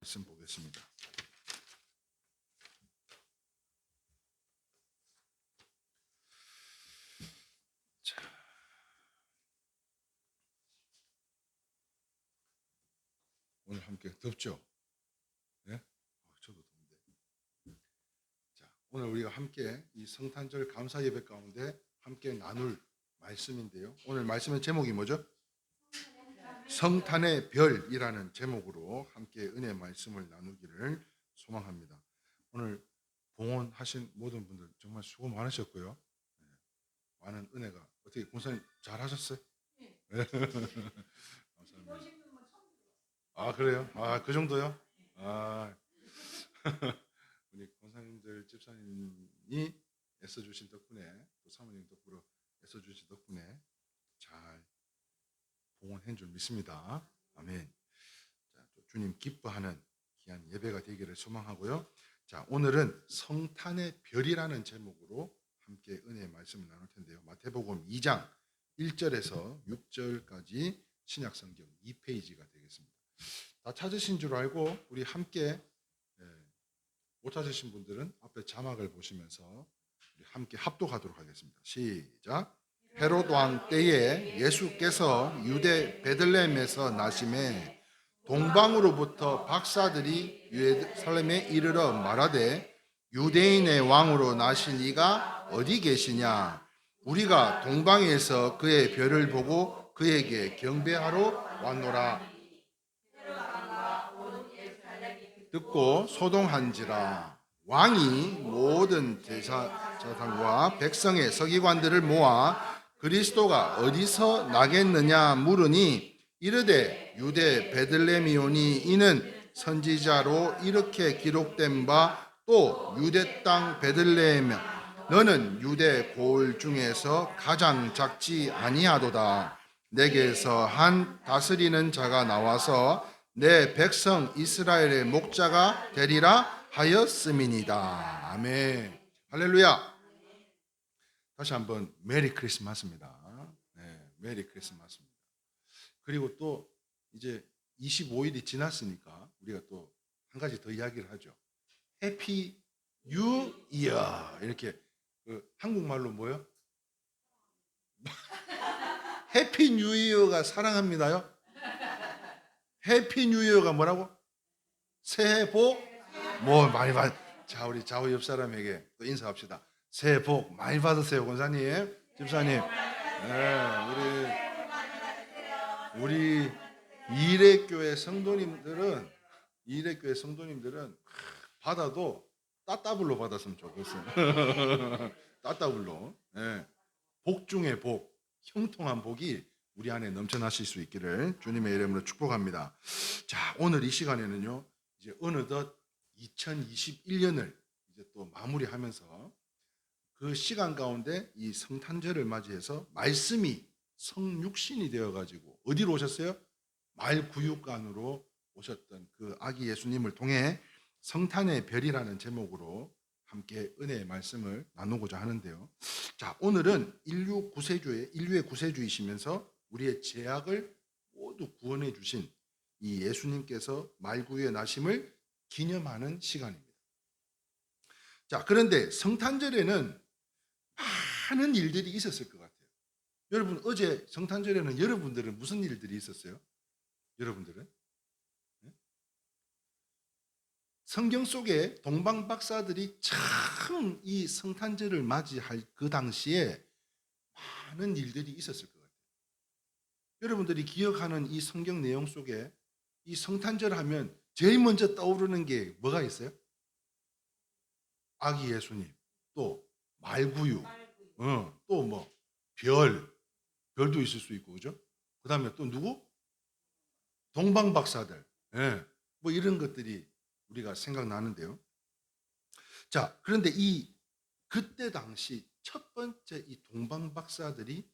말씀 보겠습니다. 자, 오늘 함께 덥죠? 네? 저도 더운데. 자, 오늘 우리가 함께 이 성탄절 감사 예배 가운데 함께 나눌 말씀인데요. 오늘 말씀의 제목이 뭐죠? 성탄의 별이라는 제목으로 함께 은혜 말씀을 나누기를 소망합니다. 오늘 봉헌하신 모든 분들 정말 수고 많으셨고요. 네, 많은 은혜가 어떻게 권사님 잘 하셨어요? 네. 감사합니다. 아 그래요? 아 그 정도요? 아 우리 권사님들 집사님이 애써주신 덕분에 또 사모님 덕분으로 애써주신 덕분에 잘 봉헌한 줄 믿습니다. 아멘. 자, 또 주님 기뻐하는 귀한 예배가 되기를 소망하고요. 자, 오늘은 성탄의 별이라는 제목으로 함께 은혜의 말씀을 나눌 텐데요. 마태복음 2장 1절에서 6절까지 신약성경 2페이지가 되겠습니다. 다 찾으신 줄 알고 우리 함께 못 찾으신 분들은 앞에 자막을 보시면서 우리 함께 합독하도록 하겠습니다. 시작. 헤롯 왕 때에 예수께서 유대 베들레헴에서 나심에 동방으로부터 박사들이 예루살렘에 이르러 말하되 유대인의 왕으로 나신 이가 어디 계시냐? 우리가 동방에서 그의 별을 보고 그에게 경배하러 왔노라. 듣고 소동한지라. 왕이 모든 제사장과 백성의 서기관들을 모아 그리스도가 어디서 나겠느냐 물으니 이르되 유대 베들레헴이오니 이는 선지자로 이렇게 기록된 바 또 유대 땅 베들레헴 너는 유대 고을 중에서 가장 작지 아니하도다. 내게서 한 다스리는 자가 나와서 내 백성 이스라엘의 목자가 되리라 하였음이니이다. 아멘. 할렐루야. 다시 한번 메리 크리스마스입니다. 네, 메리 크리스마스입니다. 그리고 또 이제 25일이 지났으니까 우리가 또 한 가지 더 이야기를 하죠. 해피 뉴 이어. 이렇게 한국말로 뭐요? 해피 뉴 이어가 사랑합니다요. 해피 뉴 이어가 뭐라고? 새해 복 뭐 많이 받. 자, 우리 좌우 옆 사람에게 또 인사합시다. 새해 복 많이 받으세요, 권사님, 집사님. 네, 우리 이레교회 성도님들은 받아도 따따블로 받았으면 좋겠어요. 따따블로. 네. 복 중에 복, 형통한 복이 우리 안에 넘쳐나실 수 있기를 주님의 이름으로 축복합니다. 자, 오늘 이 시간에는요, 이제 어느덧 2021년을 이제 또 마무리하면서 그 시간 가운데 이 성탄절을 맞이해서 말씀이 성육신이 되어가지고 어디로 오셨어요? 말구육간으로 오셨던 그 아기 예수님을 통해 성탄의 별이라는 제목으로 함께 은혜의 말씀을 나누고자 하는데요. 자, 오늘은 인류의 구세주이시면서 우리의 죄악을 모두 구원해 주신 이 예수님께서 말구유의 나심을 기념하는 시간입니다. 자, 그런데 성탄절에는 많은 일들이 있었을 것 같아요. 여러분, 어제 성탄절에는 여러분들은 무슨 일들이 있었어요? 여러분들은? 성경 속에 동방 박사들이 참 이 성탄절을 맞이할 그 당시에 많은 일들이 있었을 것 같아요. 여러분들이 기억하는 이 성경 내용 속에 이 성탄절 하면 제일 먼저 떠오르는 게 뭐가 있어요? 아기 예수님, 또 말구유, 또 뭐 별도 있을 수 있고, 그죠? 그 다음에 또 누구? 동방 박사들, 뭐 이런 것들이 우리가 생각나는데요. 자, 그런데 그때 당시 첫 번째 이 동방 박사들이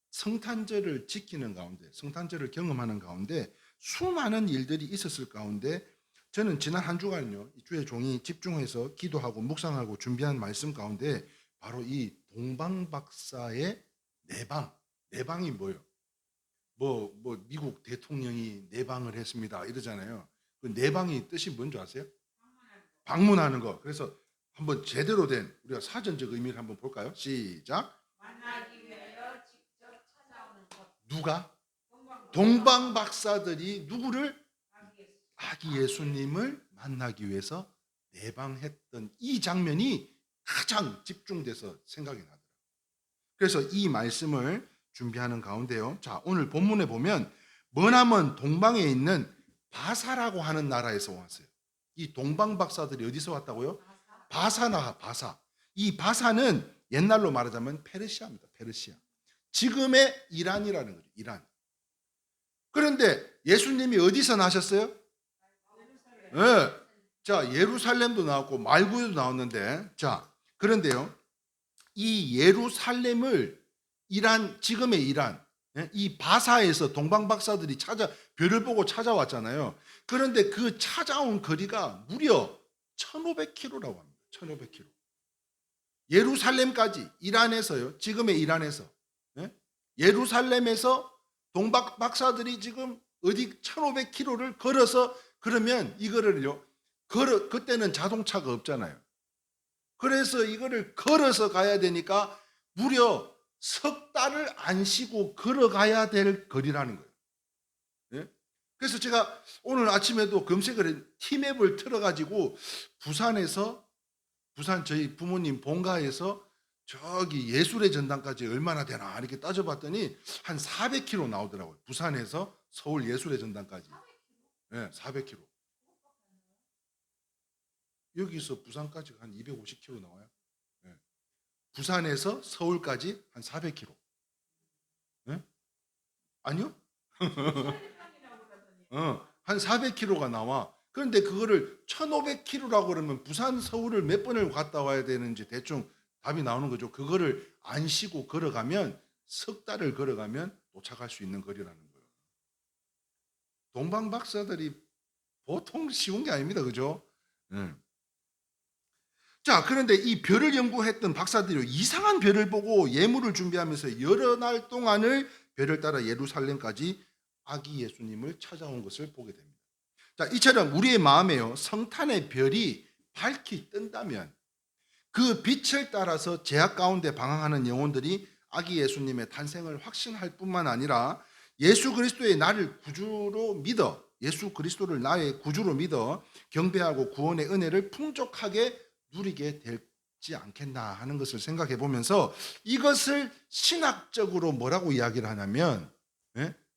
성탄절을 지키는 가운데, 성탄절을 경험하는 가운데 수많은 일들이 있었을 가운데 저는 지난 한 주간요, 주의 종이 집중해서 기도하고 묵상하고 준비한 말씀 가운데 바로 이 동방 박사의 내방이 뭐예요? 뭐 미국 대통령이 내방을 했습니다 이러잖아요. 그 내방이 뜻이 뭔지 아세요? 방문하는 거. 그래서 한번 제대로 된 우리가 사전적 의미를 한번 볼까요? 시작. 만나기 위하여 직접 찾아오는 것. 누가? 동방 박사들이 누구를? 아기 아기 예수님을 만나기 위해서 내방했던 이 장면이 가장 집중돼서 생각이 나더라고요. 그래서 이 말씀을 준비하는 가운데요. 자, 오늘 본문에 보면 머나먼 동방에 있는 바사라고 하는 나라에서 왔어요. 이 동방 박사들이 어디서 왔다고요? 바사나 바사. 이 바사는 옛날로 말하자면 페르시아입니다. 페르시아. 지금의 이란이라는 거죠. 이란. 그런데 예수님이 어디서 나셨어요? 네. 자, 예루살렘도 나왔고 말구에도 나왔는데, 자, 그런데요, 이 예루살렘을 이란, 지금의 이란, 이 바사에서 동방 박사들이 별을 보고 찾아왔잖아요. 그런데 그 찾아온 거리가 무려 1500km라고 합니다. 1500km. 예루살렘까지, 이란에서요, 지금의 이란에서, 예루살렘에서 동방 박사들이 지금 어디 1500km를 걸어서, 그러면 이거를요, 그때는 자동차가 없잖아요. 그래서 이거를 걸어서 가야 되니까 무려 석 달을 안 쉬고 걸어가야 될 거리라는 거예요. 예? 그래서 제가 오늘 아침에도 검색을 했, 티맵을 틀어가지고 부산 저희 부모님 본가에서 저기 예술의 전당까지 얼마나 되나 이렇게 따져봤더니 한 400km 나오더라고요. 부산에서 서울 예술의 전당까지. 네, 400km. 여기서 부산까지 한 250km 나와요. 네. 부산에서 서울까지 한 400km. 네? 아니요? 한 400km가 나와. 그런데 그거를 1500km라고 그러면 부산 서울을 몇 번을 갔다 와야 되는지 대충 답이 나오는 거죠. 그거를 안 쉬고 걸어가면 석 달을 걸어가면 도착할 수 있는 거리라는 거예요. 동방 박사들이 보통 쉬운 게 아닙니다. 그죠? 자, 그런데 이 별을 연구했던 박사들이 이상한 별을 보고 예물을 준비하면서 여러 날 동안을 별을 따라 예루살렘까지 아기 예수님을 찾아온 것을 보게 됩니다. 자, 이처럼 우리의 마음에요, 성탄의 별이 밝히 뜬다면 그 빛을 따라서 죄악 가운데 방황하는 영혼들이 아기 예수님의 탄생을 확신할 뿐만 아니라 예수 그리스도의 나를 구주로 믿어, 예수 그리스도를 나의 구주로 믿어 경배하고 구원의 은혜를 풍족하게 누리게 되지 않겠나 하는 것을 생각해 보면서 이것을 신학적으로 뭐라고 이야기를 하냐면,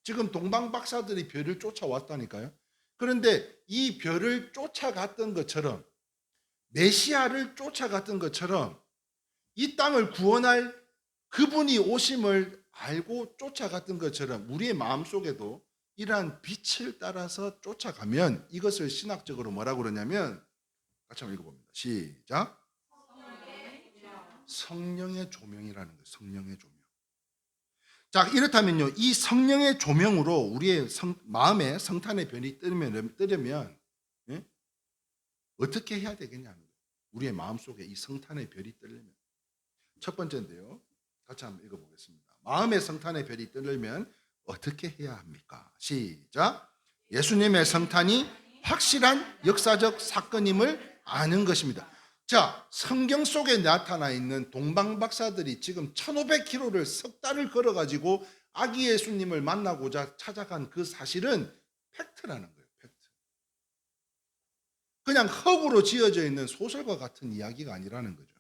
지금 동방 박사들이 별을 쫓아왔다니까요. 그런데 이 별을 쫓아갔던 것처럼, 메시아를 쫓아갔던 것처럼 이 땅을 구원할 그분이 오심을 알고 쫓아갔던 것처럼 우리의 마음속에도 이러한 빛을 따라서 쫓아가면 이것을 신학적으로 뭐라고 그러냐면, 같이 한번 읽어봅니다. 시작. 성령의 조명이라는 거예요. 성령의 조명. 자, 이렇다면요, 이 성령의 조명으로 우리의 마음에 성탄의 별이 뜨려면 어떻게 해야 되겠냐는 거예요. 우리의 마음속에 이 성탄의 별이 뜨려면 첫 번째인데요, 같이 한번 읽어보겠습니다. 마음의 성탄의 별이 뜨려면 어떻게 해야 합니까? 시작. 예수님의 성탄이 확실한 역사적 사건임을 아는 것입니다. 자, 성경 속에 나타나 있는 동방 박사들이 지금 1500km를 석 달을 걸어가지고 아기 예수님을 만나고자 찾아간 그 사실은 팩트라는 거예요. 팩트. 그냥 흙으로 지어져 있는 소설과 같은 이야기가 아니라는 거죠.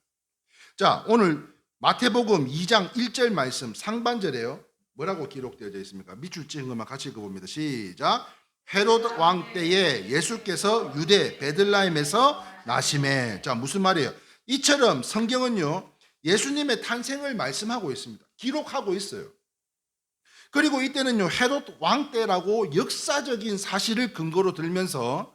자, 오늘 마태복음 2장 1절 말씀 상반절에요, 뭐라고 기록되어져 있습니까? 밑줄 찍은 것만 같이 읽어봅니다. 시작. 헤롯 왕 때에 예수께서 유대 베들레헴에서 나심에. 자, 무슨 말이에요? 이처럼 성경은요, 예수님의 탄생을 말씀하고 있습니다. 기록하고 있어요. 그리고 이때는요, 헤롯 왕 때라고 역사적인 사실을 근거로 들면서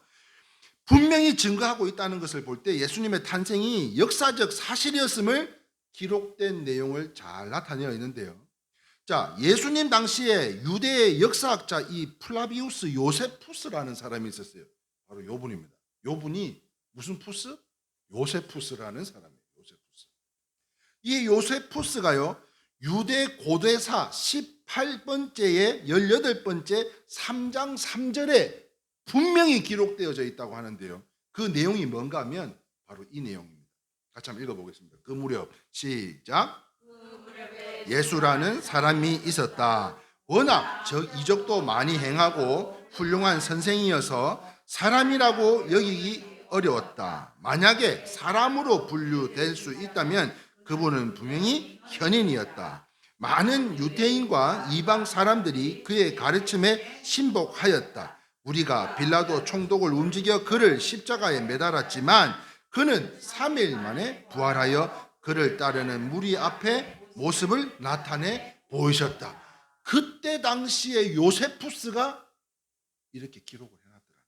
분명히 증거하고 있다는 것을 볼 때 예수님의 탄생이 역사적 사실이었음을 기록된 내용을 잘 나타내어 있는데요. 자, 예수님 당시에 유대의 역사학자 이 플라비우스 요세푸스라는 사람이 있었어요. 바로 요 분입니다. 요 분이 무슨 푸스? 요세푸스라는 사람이에요. 요세푸스. 이 요세푸스가요, 유대 고대사 18번째에 18번째 3장 3절에 분명히 기록되어져 있다고 하는데요. 그 내용이 뭔가 하면 바로 이 내용입니다. 같이 한번 읽어보겠습니다. 그 무렵 시작. 예수라는 사람이 있었다. 워낙 이적도 많이 행하고 훌륭한 선생이어서 사람이라고 여기기 어려웠다. 만약에 사람으로 분류될 수 있다면 그분은 분명히 현인이었다. 많은 유대인과 이방 사람들이 그의 가르침에 신복하였다. 우리가 빌라도 총독을 움직여 그를 십자가에 매달았지만 그는 3일 만에 부활하여 그를 따르는 무리 앞에 모습을 나타내 보이셨다. 그때 당시에 요세푸스가 이렇게 기록을 해놨더라.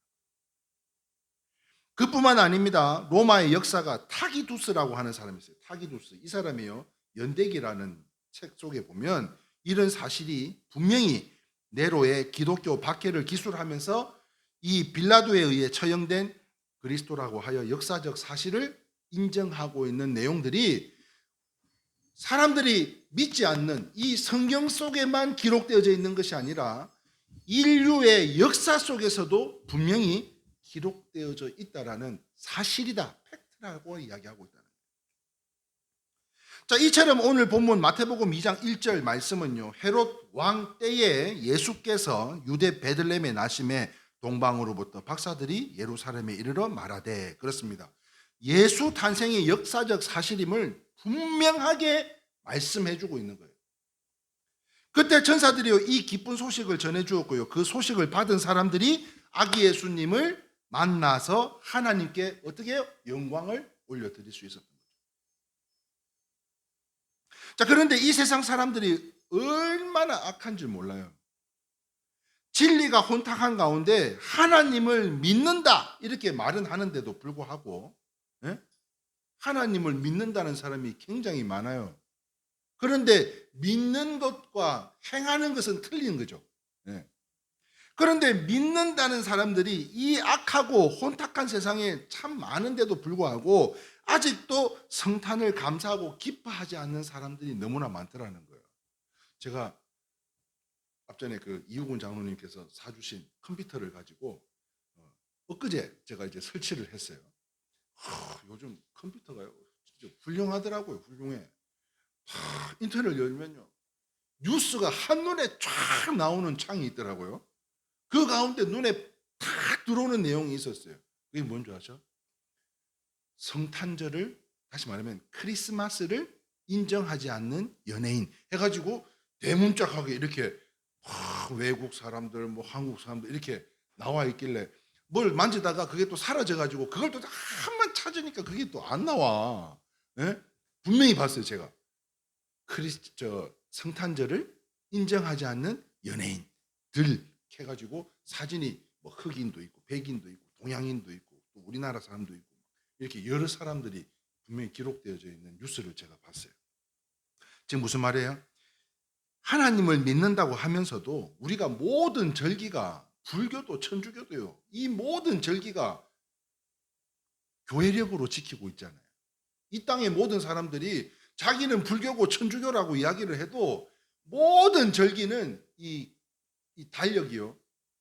그뿐만 아닙니다. 로마의 역사가 타기두스라고 하는 사람이 있어요. 타기두스. 이 사람이요, 연대기라는 책 속에 보면 이런 사실이 분명히 네로의 기독교 박해를 기술하면서 이 빌라도에 의해 처형된 그리스도라고 하여 역사적 사실을 인정하고 있는 내용들이 사람들이 믿지 않는 이 성경 속에만 기록되어져 있는 것이 아니라 인류의 역사 속에서도 분명히 기록되어져 있다라는 사실이다, 팩트라고 이야기하고 있다는 거예요. 자, 이처럼 오늘 본문 마태복음 2장 1절 말씀은요, 헤롯 왕 때에 예수께서 유대 베들레헴에 나심에 동방으로부터 박사들이 예루살렘에 이르러 말하되, 그렇습니다. 예수 탄생의 역사적 사실임을 분명하게 말씀해주고 있는 거예요. 그때 천사들이 이 기쁜 소식을 전해주었고요, 그 소식을 받은 사람들이 아기 예수님을 만나서 하나님께 어떻게 해요? 영광을 올려드릴 수 있었던 거죠. 자, 그런데 이 세상 사람들이 얼마나 악한 줄 몰라요. 진리가 혼탁한 가운데 하나님을 믿는다 이렇게 말은 하는데도 불구하고 하나님을 믿는다는 사람이 굉장히 많아요. 그런데 믿는 것과 행하는 것은 틀린 거죠. 그런데 믿는다는 사람들이 이 악하고 혼탁한 세상에 참 많은데도 불구하고 아직도 성탄을 감사하고 기뻐하지 않는 사람들이 너무나 많더라는 거예요. 제가 앞전에 그 이우근 장로님께서 사주신 컴퓨터를 가지고 엊그제 제가 이제 설치를 했어요. 요즘 컴퓨터가요 진짜 훌륭하더라고요. 훌륭해. 인터넷을 열면요 뉴스가 한눈에 쫙 나오는 창이 있더라고요. 그 가운데 눈에 탁 들어오는 내용이 있었어요. 그게 뭔지 아셔? 성탄절을, 다시 말하면 크리스마스를 인정하지 않는 연예인 해가지고 대문짝하게 이렇게 외국 사람들, 뭐 한국 사람들 이렇게 나와 있길래 뭘 만지다가 그게 또 사라져가지고 그걸 또 한번 찾으니까 그게 또 안 나와. 분명히 봤어요, 제가. 성탄절을 인정하지 않는 연예인들 해가지고 사진이 뭐 흑인도 있고 백인도 있고 동양인도 있고 또 우리나라 사람도 있고 이렇게 여러 사람들이 분명히 기록되어져 있는 뉴스를 제가 봤어요. 지금 무슨 말이에요? 하나님을 믿는다고 하면서도 우리가 모든 절기가, 불교도 천주교도요, 이 모든 절기가 교회력으로 지키고 있잖아요. 이 땅의 모든 사람들이 자기는 불교고 천주교라고 이야기를 해도 모든 절기는 이 달력이요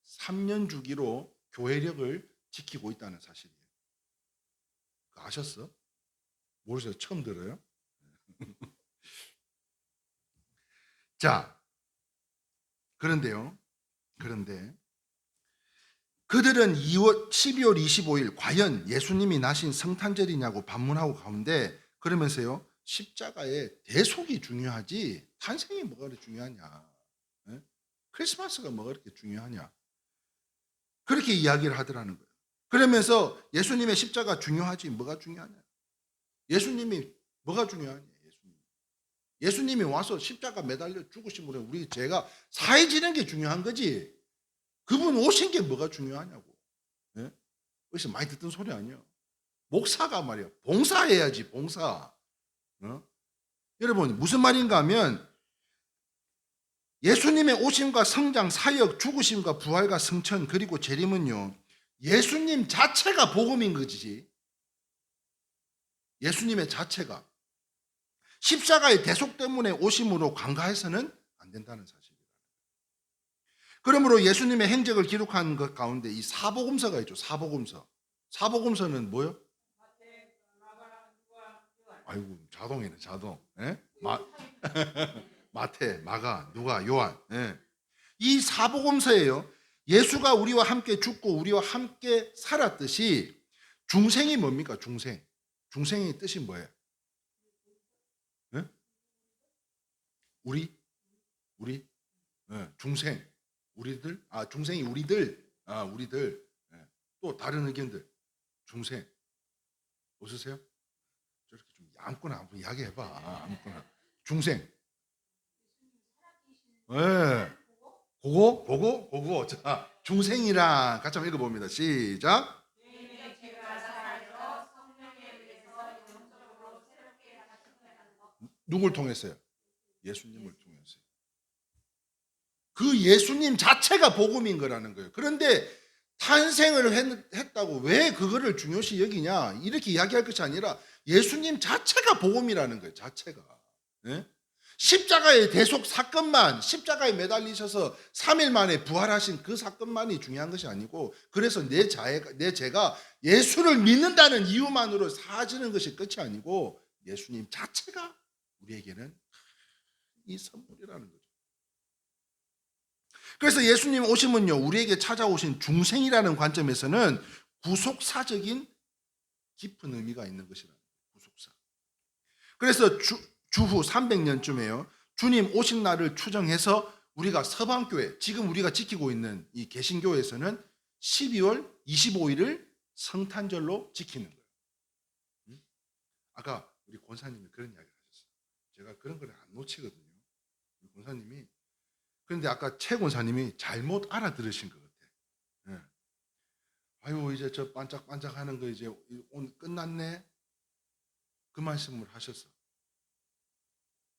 3년 주기로 교회력을 지키고 있다는 사실이에요. 아셨어? 모르세요? 처음 들어요? 자, 그런데 그들은 12월 25일 과연 예수님이 나신 성탄절이냐고 반문하고 가운데, 그러면서요 십자가의 대속이 중요하지 탄생이 뭐가 그렇게 중요하냐, 크리스마스가 뭐가 그렇게 중요하냐, 그렇게 이야기를 하더라는 거예요. 그러면서 예수님의 십자가 중요하지 뭐가 중요하냐, 예수님이 뭐가 중요하냐, 예수님이 와서 십자가 매달려 죽으심으로 우리 죄가 사해지는 게 중요한 거지 그분 오신 게 뭐가 중요하냐고. 어디서 많이 듣던 소리 아니에요. 목사가 말이야 봉사해야지, 봉사. 여러분 무슨 말인가 하면 예수님의 오심과 성장, 사역, 죽으심과 부활과 승천 그리고 재림은요 예수님 자체가 복음인 거지. 예수님의 자체가 십자가의 대속 때문에 오심으로 간과해서는 안 된다는 사실이에요. 그러므로 예수님의 행적을 기록한 것 가운데 이 사복음서가 있죠. 사복음서. 사복음서는 뭐요? 아이고 자동이네 자동. 예? 마태, 마가, 누가, 요한. 예. 이 사복음서예요. 예수가 우리와 함께 죽고 우리와 함께 살았듯이 중생이 뭡니까? 중생. 중생의 뜻이 뭐예요? 예? 우리, 예, 중생, 우리들, 중생이 우리들, 우리들. 예. 또 다른 의견들, 중생. 웃으세요? 저렇게 좀 아무거나 한번 이야기해봐. 아무거나. 중생. 예. 그거. 자, 중생이랑 같이 한번 읽어봅니다. 시작. 누굴 통했어요? 예수님을 통해서요. 그 예수님 자체가 복음인 거라는 거예요. 그런데 탄생을 했다고 왜 그거를 중요시 여기냐 이렇게 이야기할 것이 아니라 예수님 자체가 복음이라는 거예요. 자체가. 예? 십자가의 대속 사건만, 십자가에 매달리셔서 3일 만에 부활하신 그 사건만이 중요한 것이 아니고, 그래서 내 죄가 예수를 믿는다는 이유만으로 사라지는 것이 끝이 아니고 예수님 자체가 우리에게는 이 선물이라는 거죠. 그래서 예수님 오심은요, 우리에게 찾아오신 중생이라는 관점에서는 구속사적인 깊은 의미가 있는 것이라는 거예요. 구속사. 그래서 주후 300년쯤에요. 주님 오신 날을 추정해서 우리가 서방교회, 지금 우리가 지키고 있는 이 개신교에서는 12월 25일을 성탄절로 지키는 거예요. 아까 우리 권사님이 그런 이야기를 하셨어요. 제가 그런 걸 안 놓치거든요. 우리 권사님이. 그런데 아까 최 권사님이 잘못 알아들으신 것 같아요. 네. 아유, 이제 저 반짝반짝하는 거 이제 오늘 끝났네. 그 말씀을 하셨어.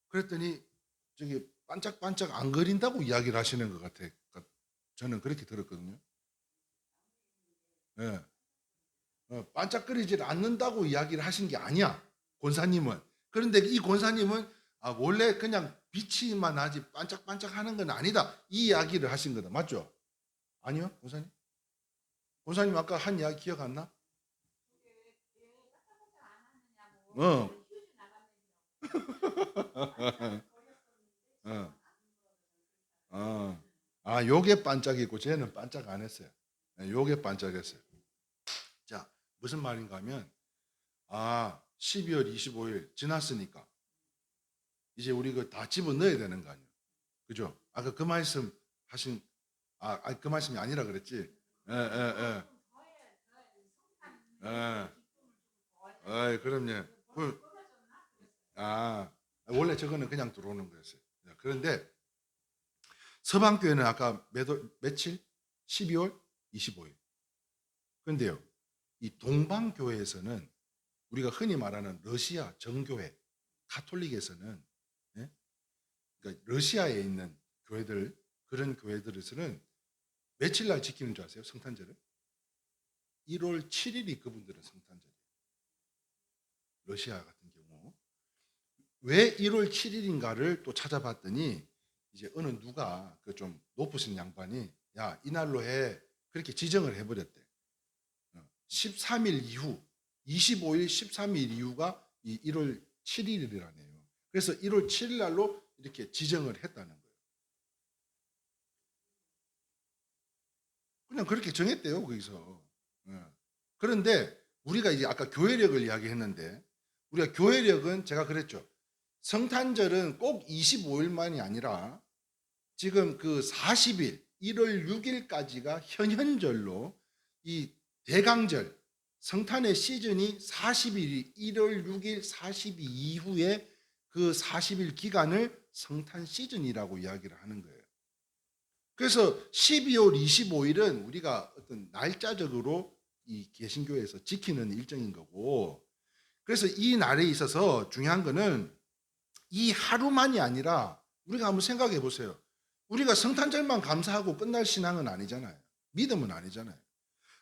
그랬더니 저기 반짝반짝 안 거린다고 이야기를 하시는 것 같아요. 저는 그렇게 들었거든요. 네. 반짝거리질 않는다고 이야기를 하신 게 아니야. 권사님은. 그런데 이 권사님은 원래 그냥 빛이만 하지 반짝반짝하는 건 아니다. 이 이야기를 하신 거다. 맞죠? 아니요, 권사님? 권사님 아까 한 이야기 기억 안 나? 어. 요게 반짝이고 쟤는 반짝 안 했어요. 요게 반짝했어요. 자, 무슨 말인가 하면 12월 25일 지났으니까 이제 우리 그 다 집어넣어야 되는 거 아니에요. 그죠? 아까 그 말씀 하신 그 말씀이 아니라 그랬지. 예. 그럼요. 원래 저거는 그냥 들어오는 거였어요. 그런데 서방교회는 아까 며칠? 12월 25일. 그런데요, 이 동방교회에서는 우리가 흔히 말하는 러시아 정교회, 가톨릭에서는, 예? 그러니까 러시아에 있는 교회들, 그런 교회들에서는 며칠 날 지키는 줄 아세요? 성탄절을? 1월 7일이 그분들은 성탄절이에요. 러시아 같은 경우. 왜 1월 7일인가를 또 찾아봤더니 이제 어느 누가 그 좀 높으신 양반이 야, 이날로 해. 그렇게 지정을 해버렸대. 13일 이후, 25일, 13일 이후가 이 1월 7일이라네요. 그래서 1월 7일 날로 이렇게 지정을 했다는 거예요. 그냥 그렇게 정했대요, 거기서. 그런데 우리가 이제 아까 교회력을 이야기했는데, 우리가 교회력은 제가 그랬죠. 성탄절은 꼭 25일만이 아니라 지금 그 40일, 1월 6일까지가 현현절로 이 대강절, 성탄의 시즌이 40일이 1월 6일 42 이후에 그 40일 기간을 성탄 시즌이라고 이야기를 하는 거예요. 그래서 12월 25일은 우리가 어떤 날짜적으로 이 개신교에서 지키는 일정인 거고, 그래서 이 날에 있어서 중요한 거는 이 하루만이 아니라 우리가 한번 생각해 보세요. 우리가 성탄절만 감사하고 끝날 신앙은 아니잖아요. 믿음은 아니잖아요.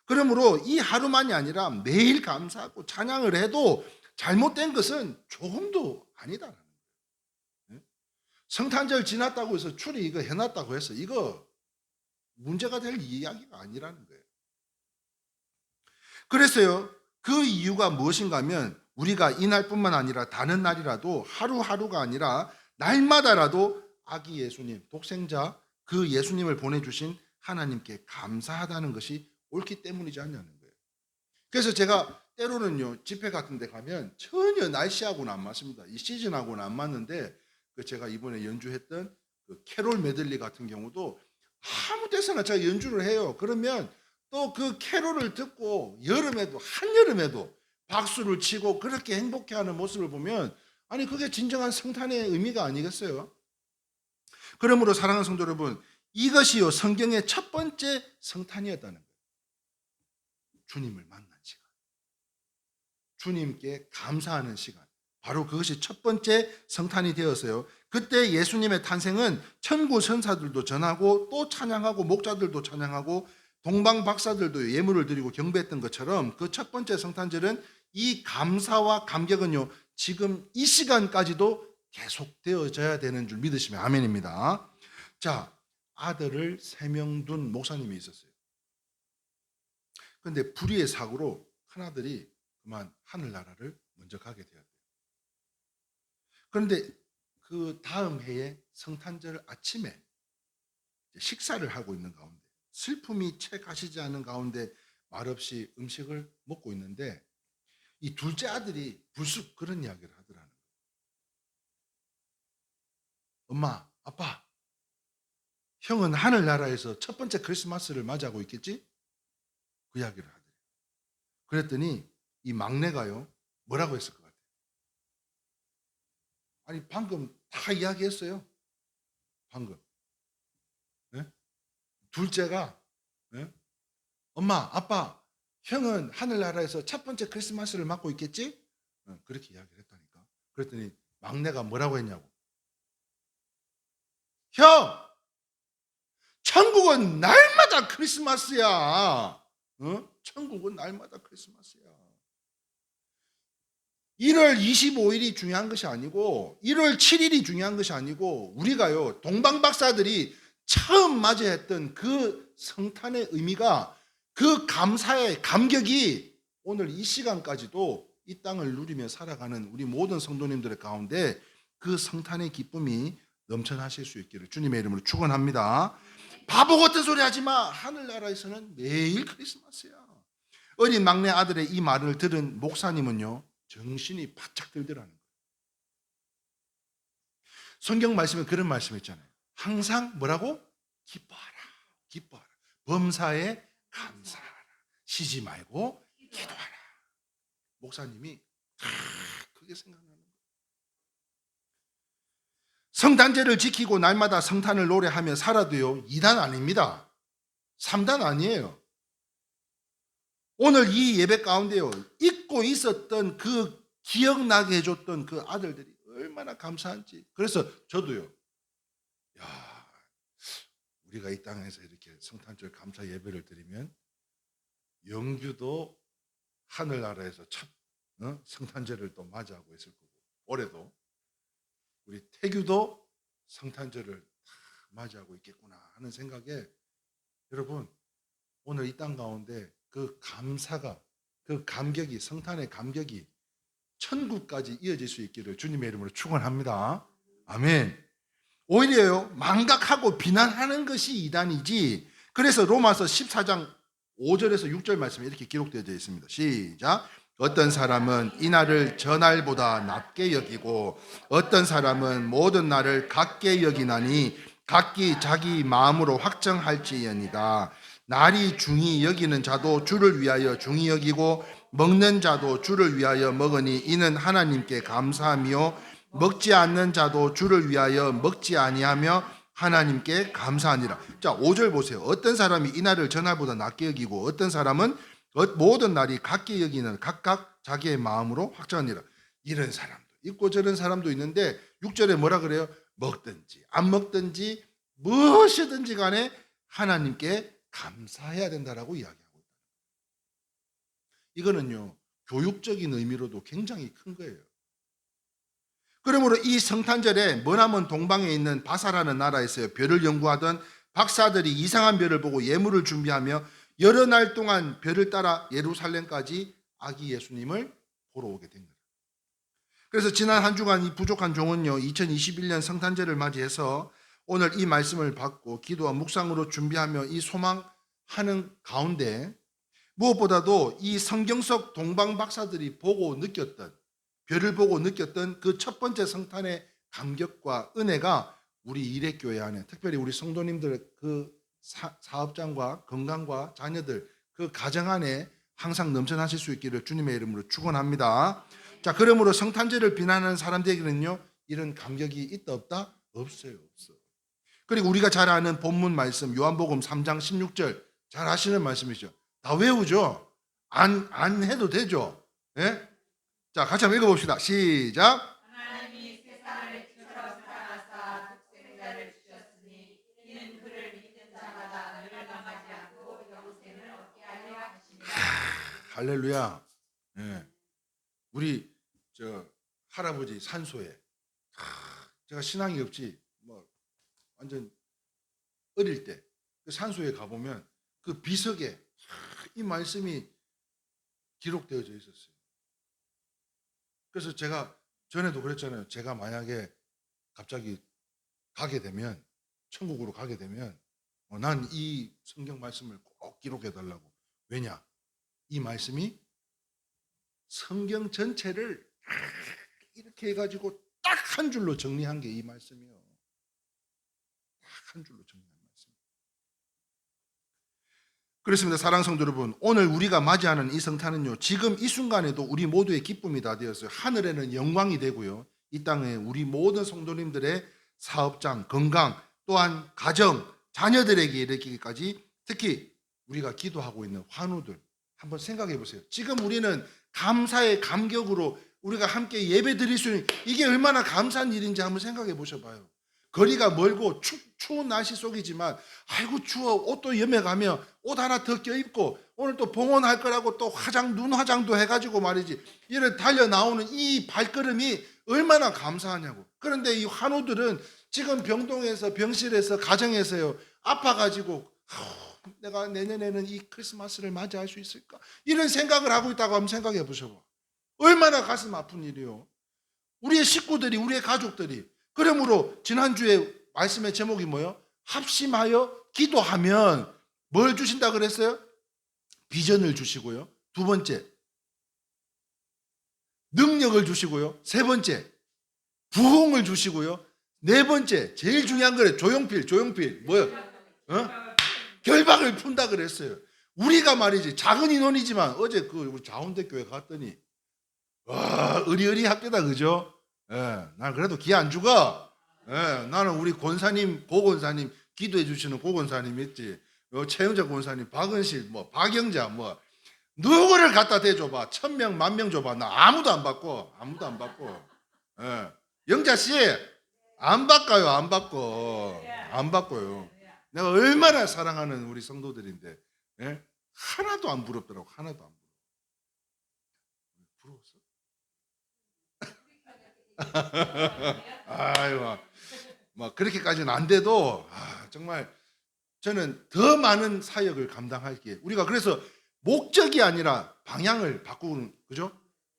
그러므로 이 하루만이 아니라 매일 감사하고 찬양을 해도 잘못된 것은 조금도 아니다라는 거예요. 성탄절 지났다고 해서 추리 이거 해놨다고 해서 이거 문제가 될 이야기가 아니라는 거예요. 그래서요, 그 이유가 무엇인가 하면 우리가 이날뿐만 아니라 다른 날이라도 하루하루가 아니라 날마다라도 아기 예수님, 독생자 그 예수님을 보내주신 하나님께 감사하다는 것이 옳기 때문이지 않냐는 거예요. 그래서 제가 때로는요, 집회 같은 데 가면 전혀 날씨하고는 안 맞습니다. 이 시즌하고는 안 맞는데, 제가 이번에 연주했던 그 캐롤 메들리 같은 경우도 아무 데서나 제가 연주를 해요. 그러면 또 그 캐롤을 듣고 여름에도, 한여름에도 박수를 치고 그렇게 행복해하는 모습을 보면, 아니 그게 진정한 성탄의 의미가 아니겠어요? 그러므로 사랑하는 성도 여러분, 이것이요 성경의 첫 번째 성탄이었다는 거예요. 주님을 만난 시간, 주님께 감사하는 시간, 바로 그것이 첫 번째 성탄이 되었어요. 그때 예수님의 탄생은 천국 천사들도 전하고 또 찬양하고 목자들도 찬양하고 동방 박사들도 예물을 드리고 경배했던 것처럼 그 첫 번째 성탄절은 이 감사와 감격은요 지금 이 시간까지도 계속되어져야 되는 줄 믿으시면 아멘입니다. 자, 아들을 3명 둔 목사님이 있었어요. 그런데 불의의 사고로 큰아들이 그만 하늘나라를 먼저 가게 되었대요. 그런데 그 다음 해에 성탄절 아침에 식사를 하고 있는 가운데, 슬픔이 채 가시지 않은 가운데 말없이 음식을 먹고 있는데 이 둘째 아들이 불쑥 그런 이야기를 하더라는 거예요. 엄마, 아빠, 형은 하늘나라에서 첫 번째 크리스마스를 맞이하고 있겠지? 그 이야기를 하더래요. 그랬더니 이 막내가요 뭐라고 했을 것 같아요? 아니 방금 다 이야기했어요. 방금 둘째가 엄마, 아빠, 형은 하늘나라에서 첫 번째 크리스마스를 맞고 있겠지? 그렇게 이야기를 했다니까. 그랬더니 막내가 뭐라고 했냐고. 형! 천국은 날마다 크리스마스야. 천국은 날마다 크리스마스야. 1월 25일이 중요한 것이 아니고 1월 7일이 중요한 것이 아니고 우리가요 동방박사들이 처음 맞이했던 그 성탄의 의미가, 그 감사의 감격이 오늘 이 시간까지도 이 땅을 누리며 살아가는 우리 모든 성도님들의 가운데 그 성탄의 기쁨이 넘쳐나실 수 있기를 주님의 이름으로 축원합니다. 바보 같은 소리 하지 마. 하늘나라에서는 매일 크리스마스야. 어린 막내 아들의 이 말을 들은 목사님은요 정신이 바짝 들더라는 거예요. 성경 말씀에 그런 말씀 있잖아요. 항상 뭐라고? 기뻐하라. 기뻐하라. 범사에 감사하라. 쉬지 말고 기도하라. 목사님이 그게 생각나는 거예요. 성탄절을 지키고 날마다 성탄을 노래하며 살아도요 2단 아닙니다. 3단 아니에요. 오늘 이 예배 가운데요 잊고 있었던 그 기억나게 해줬던 그 아들들이 얼마나 감사한지. 그래서 저도요, 야, 우리가 이 땅에서 이렇게 성탄절 감사 예배를 드리면 영규도 하늘나라에서 첫 성탄절을 또 맞이하고 있을 거고, 올해도 우리 태규도 성탄절을 맞이하고 있겠구나 하는 생각에, 여러분 오늘 이 땅 가운데 그 감사가, 그 감격이, 성탄의 감격이 천국까지 이어질 수 있기를 주님의 이름으로 축원합니다. 아멘. 오히려요 망각하고 비난하는 것이 이단이지. 그래서 로마서 14장 5절에서 6절 말씀에 이렇게 기록되어 있습니다. 시작. 어떤 사람은 이 날을 저 날보다 낮게 여기고 어떤 사람은 모든 날을 같게 여기나니 각기 자기 마음으로 확정할지언이다. 날이 중히 여기는 자도 주를 위하여 중히 여기고 먹는 자도 주를 위하여 먹으니 이는 하나님께 감사하며 먹지 않는 자도 주를 위하여 먹지 아니하며 하나님께 감사하니라. 자, 5절 보세요. 어떤 사람이 이 날을 저 날보다 낮게 여기고 어떤 사람은 모든 날이 같게 여기는 각각 자기의 마음으로 확정하니라. 이런 사람도 있고 저런 사람도 있는데 6절에 뭐라 그래요? 먹든지 안 먹든지 무엇이든지 간에 하나님께 감사해야 된다라고 이야기하고 있다. 이거는요 교육적인 의미로도 굉장히 큰 거예요. 그러므로 이 성탄절에 머나먼 동방에 있는 바사라는 나라에서요 별을 연구하던 박사들이 이상한 별을 보고 예물을 준비하며 여러 날 동안 별을 따라 예루살렘까지 아기 예수님을 보러 오게 된 거예요. 그래서 지난 한 주간 이 부족한 종은요, 2021년 성탄절을 맞이해서 오늘 이 말씀을 받고 기도와 묵상으로 준비하며 이 소망하는 가운데 무엇보다도 이 성경 속 동방 박사들이 보고 느꼈던, 별을 보고 느꼈던 그 첫 번째 성탄의 감격과 은혜가 우리 이레교회 안에, 특별히 우리 성도님들 그 사업장과 건강과 자녀들 그 가정 안에 항상 넘쳐나실 수 있기를 주님의 이름으로 축원합니다. 자, 그러므로 성탄절을 비난하는 사람들에게는요, 이런 감격이 있다 없다? 없어요, 없어. 그리고 우리가 잘 아는 본문 말씀 요한복음 3장 16절 잘 아시는 말씀이죠. 다 외우죠. 안 해도 되죠. 예? 자, 같이 한번 읽어봅시다. 시작. 하나님이 세상을 이처럼 사랑하사 독생자를 주셨으니 이는 그를 믿는 자마다 멸망하지 않고 영생을 얻게 하려 하심이라. 할렐루야. 예. 우리 저 할아버지 산소에 제가 신앙이 없지 뭐 완전 어릴 때 그 산소에 가보면 그 비석에 이 말씀이 기록되어져 있었어요. 그래서 제가 전에도 그랬잖아요. 제가 만약에 갑자기 가게 되면, 천국으로 가게 되면 난 이 성경 말씀을 꼭 기록해 달라고. 왜냐? 이 말씀이 성경 전체를 이렇게 해가지고 딱 한 줄로 정리한 게 이 말씀이요. 딱 한 줄로 정리한 말씀. 그렇습니다. 사랑하는 성도 여러분, 오늘 우리가 맞이하는 이 성탄은요, 지금 이 순간에도 우리 모두의 기쁨이 다 되었어요. 하늘에는 영광이 되고요, 이 땅에 우리 모든 성도님들의 사업장, 건강, 또한 가정, 자녀들에게 이르기까지 특히 우리가 기도하고 있는 환우들 한번 생각해 보세요. 지금 우리는 감사의 감격으로 우리가 함께 예배 드릴 수 있는 이게 얼마나 감사한 일인지 한번 생각해 보셔봐요. 거리가 멀고 추운 날씨 속이지만 아이고 추워, 옷도 염해가며 옷 하나 더 껴입고 오늘 또 봉헌할 거라고 또 눈 화장도 해가지고 말이지, 이를 달려 나오는 이 발걸음이 얼마나 감사하냐고. 그런데 이 환우들은 지금 병동에서, 병실에서, 가정에서요 아파가지고 내가 내년에는 이 크리스마스를 맞이할 수 있을까, 이런 생각을 하고 있다고 한번 생각해 보셔봐. 얼마나 가슴 아픈 일이요. 우리의 식구들이, 우리의 가족들이. 그러므로 지난주에 말씀의 제목이 뭐예요? 합심하여 기도하면 뭘 주신다 그랬어요? 비전을 주시고요, 두 번째 능력을 주시고요, 세 번째 부흥을 주시고요, 네 번째 제일 중요한 거래, 조용필 뭐예요? 결박을 푼다 그랬어요. 우리가 말이지 작은 인원이지만 어제 우리 자운대 교회 갔더니 와, 의리의리 학교다, 그죠? 예, 난 그래도 기 안 죽어. 예, 나는 우리 권사님, 고권사님, 기도해 주시는 고권사님 있지, 최영자 권사님, 박은실, 박영자, 누구를 갖다 대줘봐, 1000명, 10,000명 줘봐, 나 아무도 안 받고. 예. 영자 씨, 안 바꿔요, 안 바꿔요. 내가 얼마나 사랑하는 우리 성도들인데, 예? 하나도 안 부럽더라고, 하나도 안 부러웠어? 아이고, 그렇게까지는 안 돼도 정말 저는 더 많은 사역을 감당할게. 우리가 그래서 목적이 아니라 방향을 바꾸는, 그죠?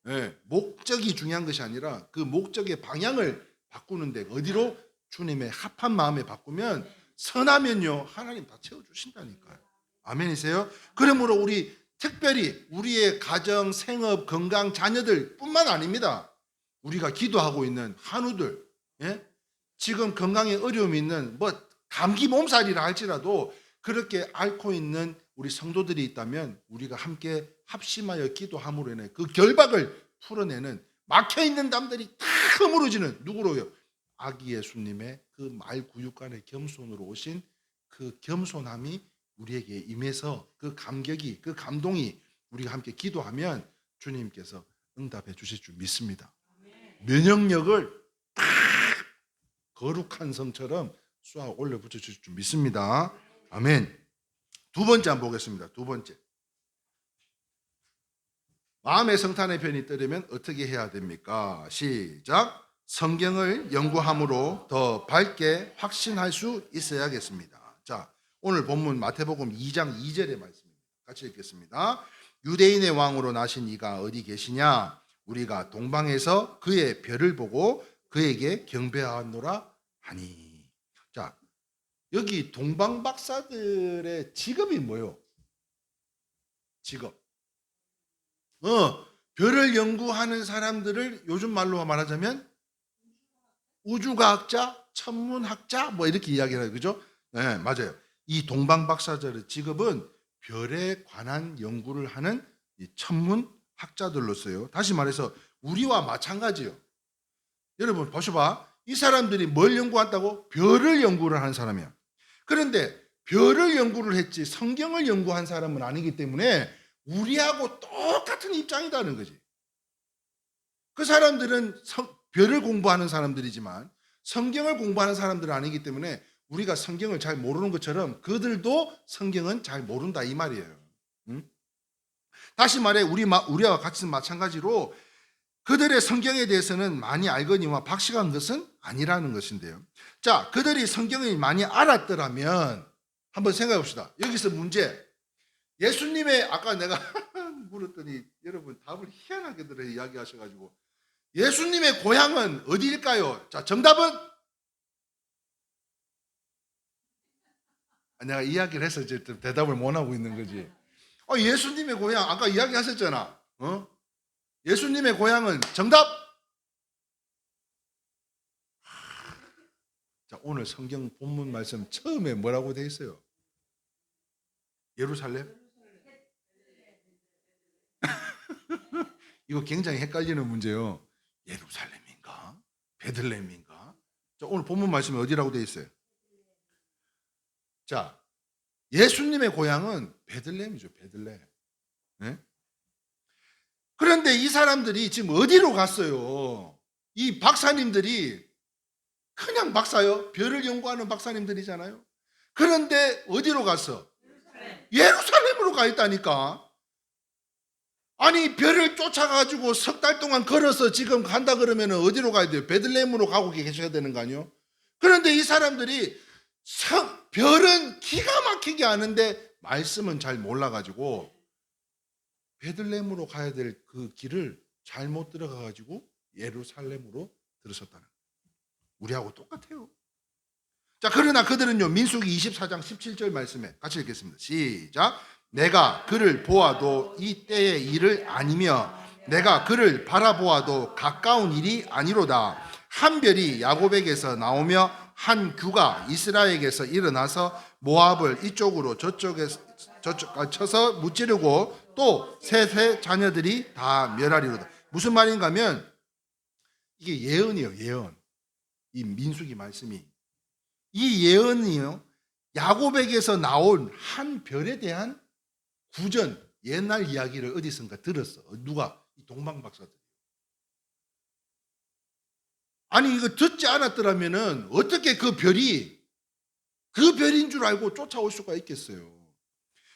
네, 목적이 중요한 것이 아니라 그 목적의 방향을 바꾸는데, 어디로? 주님의 합한 마음에 바꾸면, 선하면요 하나님 다 채워주신다니까요. 아멘이세요? 그러므로 우리 특별히 우리의 가정, 생업, 건강, 자녀들 뿐만 아닙니다. 우리가 기도하고 있는 한우들, 예? 지금 건강에 어려움이 있는 감기 몸살이라 할지라도 그렇게 앓고 있는 우리 성도들이 있다면 우리가 함께 합심하여 기도함으로 인해 그 결박을 풀어내는, 막혀있는 담들이 다 허물어지는, 누구로요? 아기 예수님의 그 말구육간의 겸손으로 오신 그 겸손함이 우리에게 임해서 그 감격이, 그 감동이 우리가 함께 기도하면 주님께서 응답해 주실 줄 믿습니다. 면역력을 딱 거룩한 성처럼 쏘아 올려 붙여 주실 줄 믿습니다. 아멘. 두 번째 한번 보겠습니다. 두 번째, 마음의 성탄의 변이 뜨려면 어떻게 해야 됩니까? 시작. 성경을 연구함으로 더 밝게 확신할 수 있어야겠습니다. 자, 오늘 본문 마태복음 2장 2절의 말씀입니다. 같이 읽겠습니다. 유대인의 왕으로 나신 이가 어디 계시냐? 우리가 동방에서 그의 별을 보고 그에게 경배하노라 하니. 자, 여기 동방 박사들의 직업이 뭐요? 직업. 별을 연구하는 사람들을 요즘 말로 말하자면 우주과학자, 천문학자 뭐 이렇게 이야기해요. 그죠? 네, 맞아요. 이 동방 박사들의 직업은 별에 관한 연구를 하는 이 천문학자들로서요. 다시 말해서 우리와 마찬가지요. 여러분 보셔봐. 이 사람들이 뭘 연구한다고? 별을 연구를 하는 사람이야. 그런데 별을 연구를 했지 성경을 연구한 사람은 아니기 때문에 우리하고 똑같은 입장이다는 거지. 그 사람들은 별을 공부하는 사람들이지만 성경을 공부하는 사람들은 아니기 때문에 우리가 성경을 잘 모르는 것처럼 그들도 성경은 잘 모른다 이 말이에요. 다시 말해 우리와 같이 마찬가지로 그들의 성경에 대해서는 많이 알거니와 박식한 것은 아니라는 것인데요. 자, 그들이 성경을 많이 알았더라면 한번 생각해 봅시다. 여기서 문제. 예수님의 아까 내가 물었더니 여러분 답을 희한하게들 이야기하셔가지고 예수님의 고향은 어디일까요? 자, 정답은 내가 이야기를 해서 이제 대답을 못 하고 있는 거지. 예수님의 고향 아까 이야기하셨잖아. 예수님의 고향은 정답. 자, 오늘 성경 본문 말씀 처음에 뭐라고 돼 있어요? 예루살렘? 이거 굉장히 헷갈리는 문제요. 예루살렘인가? 베들레헴인가? 자, 오늘 본문 말씀이 어디라고 돼 있어요? 자, 예수님의 고향은 베들레헴이죠. 베들레헴. 네? 그런데 이 사람들이 지금 어디로 갔어요? 이 박사님들이 그냥 박사요. 별을 연구하는 박사님들이잖아요. 그런데 어디로 갔어? 예루살렘으로 가 있다니까. 아니 별을 쫓아가지고 석 달 동안 걸어서 지금 간다 그러면 어디로 가야 돼요? 베들레헴으로 가고 계셔야 되는 거 아니에요? 그런데 이 사람들이 별은 기가 막히게 아는데 말씀은 잘 몰라가지고 베들레헴으로 가야 될 그 길을 잘못 들어가가지고 예루살렘으로 들어섰다는 거예요. 우리하고 똑같아요. 자, 그러나 그들은요, 민수기 24장 17절 말씀에 같이 읽겠습니다. 시작. 내가 그를 보아도 이 때의 일을 아니며 내가 그를 바라보아도 가까운 일이 아니로다. 한 별이 야곱에게서 나오며 한 규가 이스라엘에게서 일어나서 모압을 이쪽으로 저쪽까지 쳐서 무찌르고 또 셋의 자녀들이 다 멸하리로다. 무슨 말인가 하면 이게 예언이에요. 예언. 이 민수기 말씀이 이 예언이요, 야곱에게서 나온 한 별에 대한 구전, 옛날 이야기를 어디선가 들었어. 누가? 이 동방박사들. 아니 이거 듣지 않았더라면은 어떻게 그 별인 줄 알고 쫓아올 수가 있겠어요.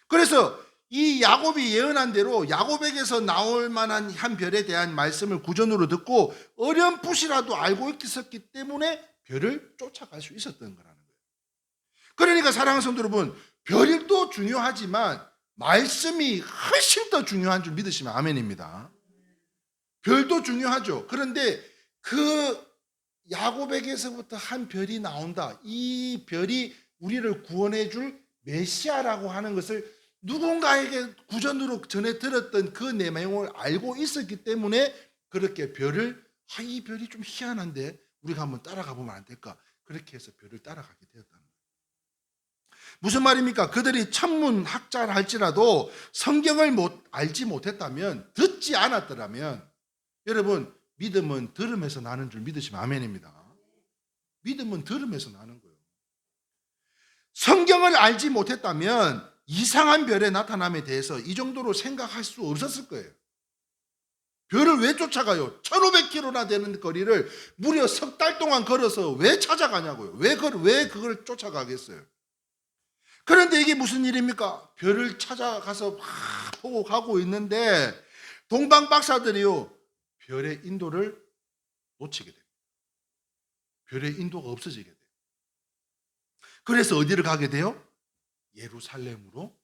그래서 이 야곱이 예언한 대로 야곱에게서 나올 만한 한 별에 대한 말씀을 구전으로 듣고 어렴풋이라도 알고 있었기 때문에 별을 쫓아갈 수 있었던 거라는 거예요. 그러니까 사랑하는 성도 여러분, 별도 중요하지만 말씀이 훨씬 더 중요한 줄 믿으시면 아멘입니다. 별도 중요하죠. 그런데 그 야곱에게서부터 한 별이 나온다. 이 별이 우리를 구원해 줄 메시아라고 하는 것을 누군가에게 구전으로 전해 들었던 그 내용을 알고 있었기 때문에 그렇게 별을 이 별이 좀 희한한데 우리가 한번 따라가 보면 안 될까? 그렇게 해서 별을 따라가게 되었다는 거예요. 무슨 말입니까? 그들이 천문학자라 할지라도 성경을 알지 못했다면, 듣지 않았더라면, 여러분 믿음은 들음에서 나는 줄 믿으시면 아멘입니다. 믿음은 들음에서 나는 거예요. 성경을 알지 못했다면 이상한 별의 나타남에 대해서 이 정도로 생각할 수 없었을 거예요. 별을 왜 쫓아가요? 1500km나 되는 거리를 무려 석 달 동안 걸어서 왜 찾아가냐고요. 왜 그걸 쫓아가겠어요? 그런데 이게 무슨 일입니까? 별을 찾아가서 막 보고 가고 있는데 동방 박사들이요, 별의 인도를 놓치게 됩니다. 별의 인도가 없어지게 돼요. 그래서 어디를 가게 돼요? 예루살렘으로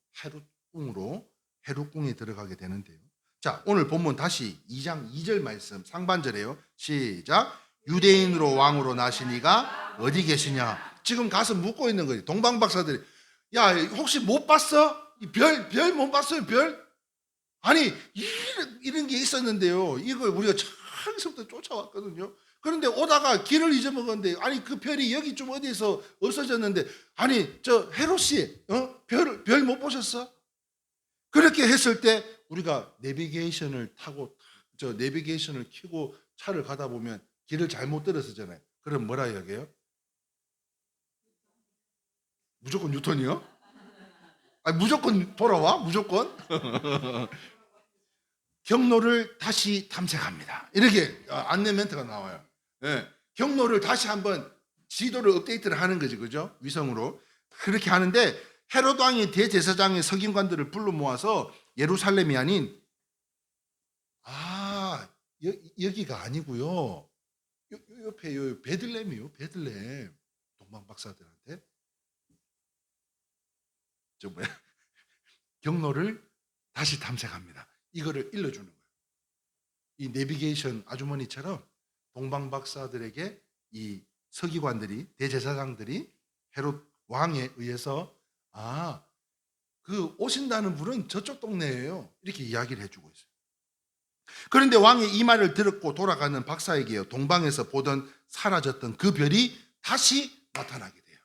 헤롯궁에 들어가게 되는데요. 자, 오늘 본문 다시 2장 2절 말씀 상반절이에요. 시작. 유대인으로 왕으로 나신 이가 어디 계시냐? 지금 가서 묻고 있는 거예요. 동방박사들이. 야, 혹시 못 봤어? 별 못 봤어요? 별? 아니, 이런 게 있었는데요. 이걸 우리가 처음부터 쫓아왔거든요. 그런데 오다가 길을 잊어먹었는데, 아니, 그 별이 여기 좀 어디에서 없어졌는데, 아니, 저 헤롯이, 별 못 보셨어? 그렇게 했을 때 우리가 내비게이션을 켜고 차를 가다 보면 길을 잘못 들었잖아요. 그럼 뭐라 이야기해요? 무조건 뉴턴이요? 아니, 무조건 돌아와? 무조건? 경로를 다시 탐색합니다. 이렇게 안내 멘트가 나와요. 네. 경로를 다시 한번 지도를 업데이트를 하는 거지, 그죠? 위성으로. 그렇게 하는데 헤롯 왕이 대제사장의 서기관들을 불러 모아서 예루살렘이 아닌 여기가 아니고요. 옆에 베들레헴이요. 베들레헴. 동방박사들한테 경로를 다시 탐색합니다. 이거를 일러주는 거예요. 이 내비게이션 아주머니처럼 동방박사들에게 이 서기관들이, 대제사장들이 헤롯 왕에 의해서 그 오신다는 분은 저쪽 동네예요. 이렇게 이야기를 해주고 있어요. 그런데 왕이 이 말을 들었고 돌아가는 박사에게요, 동방에서 보던 사라졌던 그 별이 다시 나타나게 돼요.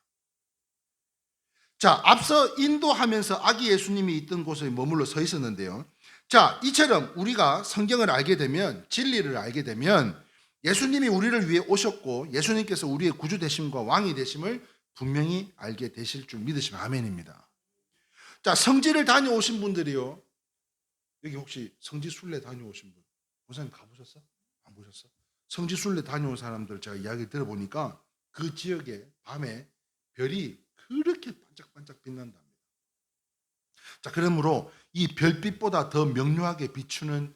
자, 앞서 인도하면서 아기 예수님이 있던 곳에 머물러 서 있었는데요. 자, 이처럼 우리가 성경을 알게 되면, 진리를 알게 되면 예수님이 우리를 위해 오셨고 예수님께서 우리의 구주 되심과 왕이 되심을 분명히 알게 되실 줄 믿으시면 아멘입니다. 자, 성지를 다녀오신 분들이요, 여기 혹시 성지 순례 다녀오신 분, 목사님 가보셨어? 안 보셨어? 성지 순례 다녀온 사람들 제가 이야기 들어보니까 그 지역에 밤에 별이 그렇게 반짝반짝 빛난답니다. 자, 그러므로 이 별빛보다 더 명료하게 비추는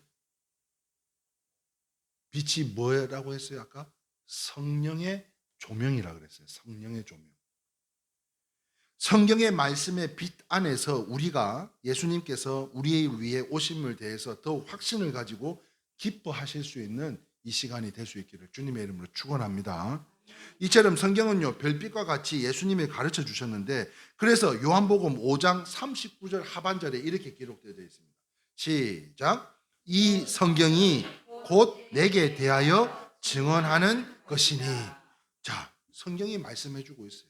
빛이 뭐라고 했어요? 아까 성령의 조명이라고 그랬어요. 성령의 조명. 성경의 말씀의 빛 안에서 우리가 예수님께서 우리의 위해 오심을 대해서 더욱 확신을 가지고 기뻐하실 수 있는 이 시간이 될 수 있기를 주님의 이름으로 축원합니다. 이처럼 성경은요, 별빛과 같이 예수님이 가르쳐 주셨는데, 그래서 요한복음 5장 39절 하반절에 이렇게 기록되어 있습니다. 시작. 이 성경이 곧 내게 대하여 증언하는 것이니. 자, 성경이 말씀해 주고 있어요.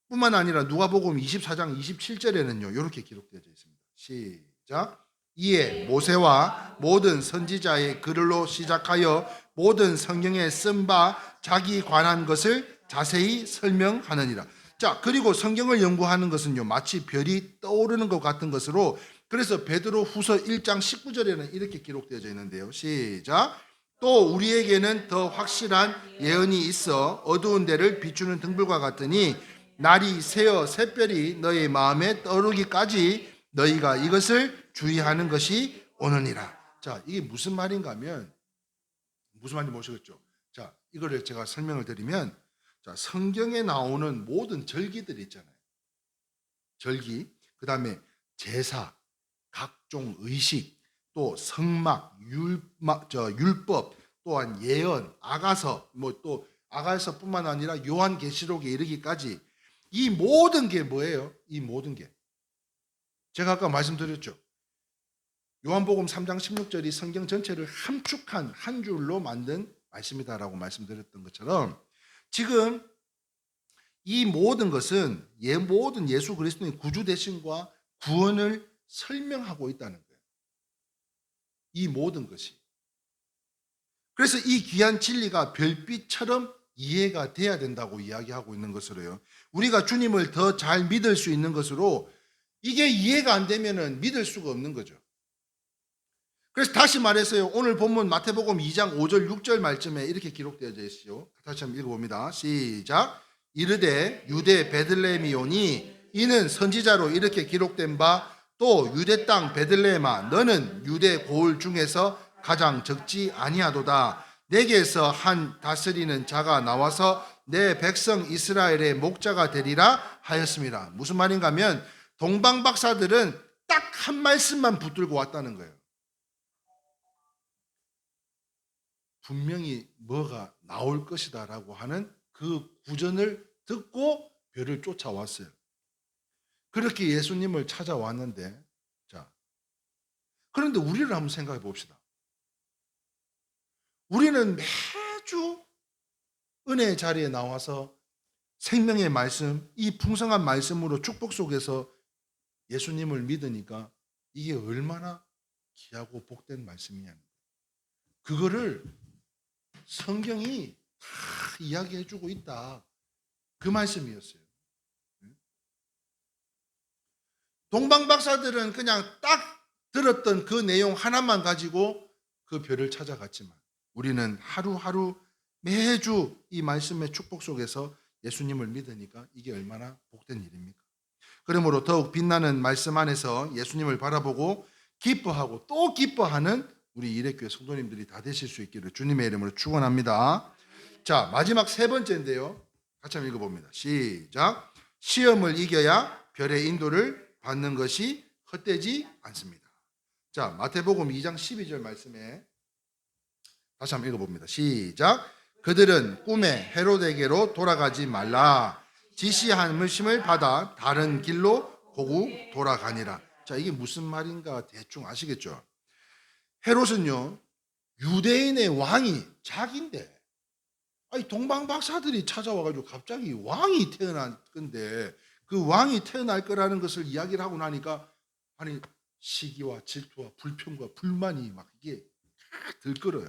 뿐만 아니라 누가복음 24장 27절에는요, 이렇게 기록되어 있습니다. 시작. 이에 모세와 모든 선지자의 글로 시작하여 모든 성경에 쓴 바 자기 관한 것을 자세히 설명하느니라. 자, 그리고 성경을 연구하는 것은요, 마치 별이 떠오르는 것 같은 것으로, 그래서 베드로 후서 1장 19절에는 이렇게 기록되어져 있는데요. 시작. 또 우리에게는 더 확실한 예언이 있어 어두운 데를 비추는 등불과 같으니 날이 새어 샛별이 너희 마음에 떠오르기까지 너희가 이것을 주의하는 것이 오느니라. 자, 이게 무슨 말인가 하면, 무슨 말인지 모르시겠죠? 자, 이거를 제가 설명을 드리면, 자, 성경에 나오는 모든 절기들이 있잖아요. 절기, 그 다음에 제사, 각종 의식, 또 성막, 율법, 또한 예언, 아가서, 또 아가서뿐만 아니라 요한계시록에 이르기까지 이 모든 게 뭐예요? 이 모든 게 제가 아까 말씀드렸죠. 요한복음 3장 16절이 성경 전체를 함축한 한 줄로 만든 말씀이다라고 말씀드렸던 것처럼, 지금 이 모든 것은 모든 예수 그리스도의 구주 되심과 구원을 설명하고 있다는 거예요. 이 모든 것이. 그래서 이 귀한 진리가 별빛처럼 이해가 돼야 된다고 이야기하고 있는 것으로요, 우리가 주님을 더 잘 믿을 수 있는 것으로, 이게 이해가 안 되면은 믿을 수가 없는 거죠. 그래서 다시 말해서요, 오늘 본문 마태복음 2장 5절 6절 말씀에 이렇게 기록되어져 있어요. 다시 한번 읽어봅니다. 시작. 이르되 유대 베들레헴이오니 이는 선지자로 이렇게 기록된 바, 또 유대 땅 베들레헴아 너는 유대 고을 중에서 가장 적지 아니하도다. 내게서 한 다스리는 자가 나와서 내 백성 이스라엘의 목자가 되리라 하였습니다. 무슨 말인가 하면 동방박사들은 딱 한 말씀만 붙들고 왔다는 거예요. 분명히 뭐가 나올 것이다 라고 하는 그 구전을 듣고 별을 쫓아왔어요. 그렇게 예수님을 찾아왔는데, 자, 그런데 우리를 한번 생각해 봅시다. 우리는 매주 은혜의 자리에 나와서 생명의 말씀, 이 풍성한 말씀으로 축복 속에서 예수님을 믿으니까 이게 얼마나 귀하고 복된 말씀이냐. 그거를 성경이 다 이야기해 주고 있다. 그 말씀이었어요. 동방박사들은 그냥 딱 들었던 그 내용 하나만 가지고 그 별을 찾아갔지만 우리는 하루하루 매주 이 말씀의 축복 속에서 예수님을 믿으니까 이게 얼마나 복된 일입니까? 그러므로 더욱 빛나는 말씀 안에서 예수님을 바라보고 기뻐하고 또 기뻐하는 우리 이레교회 성도님들이 다 되실 수 있기를 주님의 이름으로 축원합니다. 자, 마지막 세 번째인데요. 같이 한번 읽어봅니다. 시작. 시험을 이겨야 별의 인도를 받는 것이 헛되지 않습니다. 자, 마태복음 2장 12절 말씀에 다시 한번 읽어봅니다. 시작. 그들은 꿈에 헤로데게로 돌아가지 말라. 지시함을 받아 다른 길로 고고 돌아가니라. 자, 이게 무슨 말인가 대충 아시겠죠? 헤롯은요, 유대인의 왕이 자기인데, 아니 동방박사들이 찾아와가지고 갑자기 왕이 태어날 건데 그 왕이 태어날 거라는 것을 이야기를 하고 나니까 아니 시기와 질투와 불평과 불만이 막 이게 들끓어요.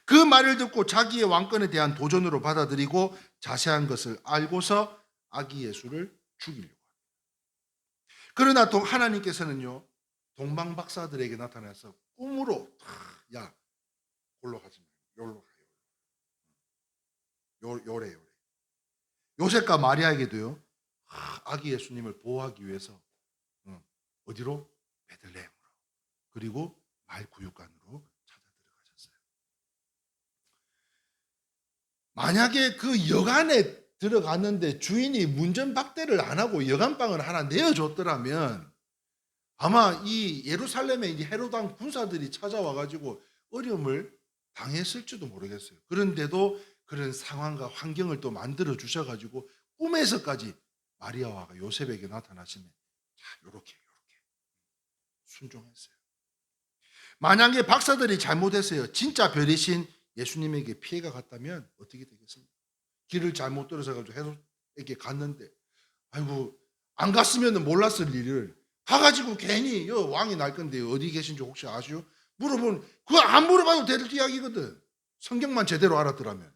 그 말을 듣고 자기의 왕권에 대한 도전으로 받아들이고 자세한 것을 알고서 아기 예수를 죽이려고 합니다. 그러나 또 하나님께서는요, 동방박사들에게 나타나서 꿈으로 야, 골로 가지 말고 요로 가요. 요래. 요셉과 마리아에게도요, 아기 예수님을 보호하기 위해서 어디로? 베들레헴으로, 그리고 말구육간으로 찾아 들어가셨어요. 만약에 그 여관에 들어갔는데 주인이 문전박대를 안 하고 여관방을 하나 내어줬더라면 아마 이 예루살렘에 이제 헤롯 왕 군사들이 찾아와가지고 어려움을 당했을지도 모르겠어요. 그런데도 그런 상황과 환경을 또 만들어 주셔가지고 꿈에서까지 마리아와 요셉에게 나타나시면 자, 요렇게 순종했어요. 만약에 박사들이 잘못했어요. 진짜 별이신 예수님에게 피해가 갔다면 어떻게 되겠습니까? 길을 잘못 들어서 가지고 헤롯에게 갔는데 아이고 안 갔으면 몰랐을 일을 가가지고 괜히 왕이 날 건데 어디 계신지 혹시 아시오? 물어보면 그거 안 물어봐도 될 이야기거든. 성경만 제대로 알았더라면.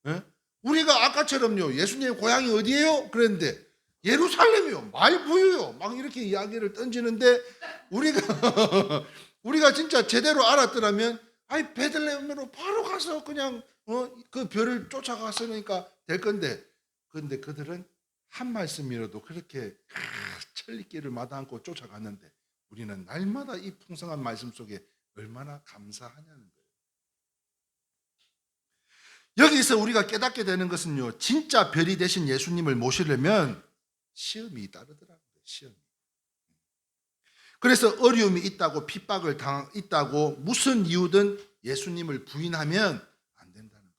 예? 우리가 아까처럼요, 예수님 고향이 어디예요? 그랬는데 예루살렘이요, 말부유요, 막 이렇게 이야기를 던지는데 우리가 진짜 제대로 알았더라면 아이 베들레헴으로 바로 가서 그냥 그 별을 쫓아갔으니까 될 건데, 그런데 그들은 한 말씀이라도 그렇게 천리길을 마다않고 쫓아갔는데 우리는 날마다 이 풍성한 말씀 속에 얼마나 감사하냐는 거예요. 여기서 우리가 깨닫게 되는 것은요, 진짜 별이 되신 예수님을 모시려면 시험이 따르더라고요. 시험이. 그래서 어려움이 있다고 핍박을 있다고 무슨 이유든 예수님을 부인하면 안 된다는 거예요.